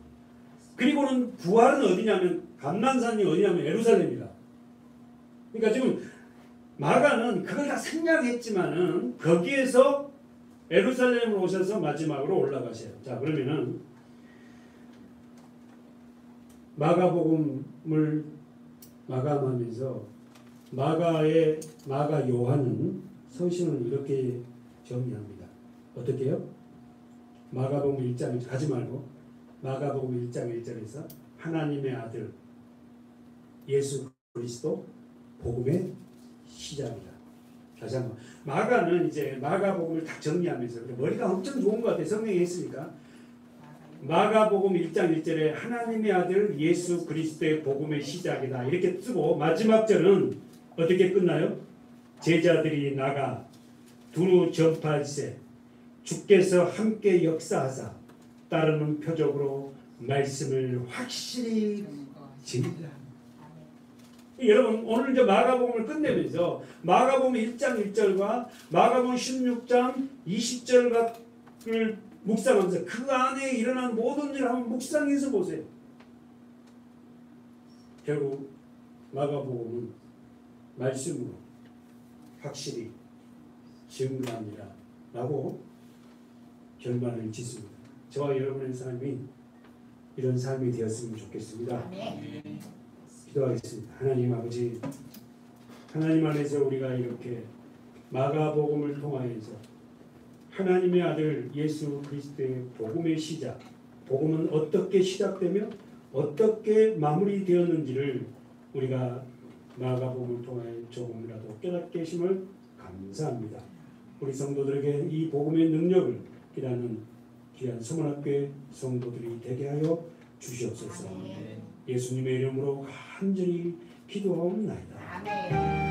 그리고는 부활은 어디냐면 감난산이 어디냐면 예루살렘이다. 그러니까 지금 마가는 그걸 다 생략했지만은 거기에서 예루살렘으로 오셔서 마지막으로 올라가세요. 자, 그러면은 마가복음을 마감하면서 마가 요한은 서신을 이렇게 정리합니다. 어떻게 해요? 마가복음 1장 가지 말고 마가복음 1장 1절에서 하나님의 아들 예수 그리스도 복음의 시작이다. 다시 한번 마가는 이제 마가복음을 딱 정리하면서 머리가 엄청 좋은 것 같아요. 성령이 했으니까 마가복음 1장 1절에 하나님의 아들 예수 그리스도의 복음의 시작이다 이렇게 쓰고 마지막 절은 어떻게 끝나요? 제자들이 나가 두루 전파할세 주께서 함께 역사하사 따르는 표적으로 말씀을 확실히 진리라. 여러분 오늘 이제 마가복음을 끝내면서 마가복음 1장 1절과 마가복음 16장 20절을 묵상하면서 그 안에 일어난 모든 일을 한번 묵상해서 보세요. 결국 마가복음은 말씀으로 확실히 증거합니다 라고 결말을 짓습니다. 저와 여러분의 삶이 이런 삶이 되었으면 좋겠습니다. 기도하겠습니다. 하나님 아버지, 하나님 안에서 우리가 이렇게 마가복음을 통하여서 하나님의 아들 예수 그리스도의 복음의 시작, 복음은 어떻게 시작되며 어떻게 마무리되었는지를 우리가 마가복음을 통하여 조금이라도 깨닫게 하심을 감사합니다. 우리 성도들에게 이 복음의 능력을 기다리는 귀한 서문학교의 성도들이 되게 하여 주시옵소서. 예수님의 이름으로 간절히 기도하옵나이다.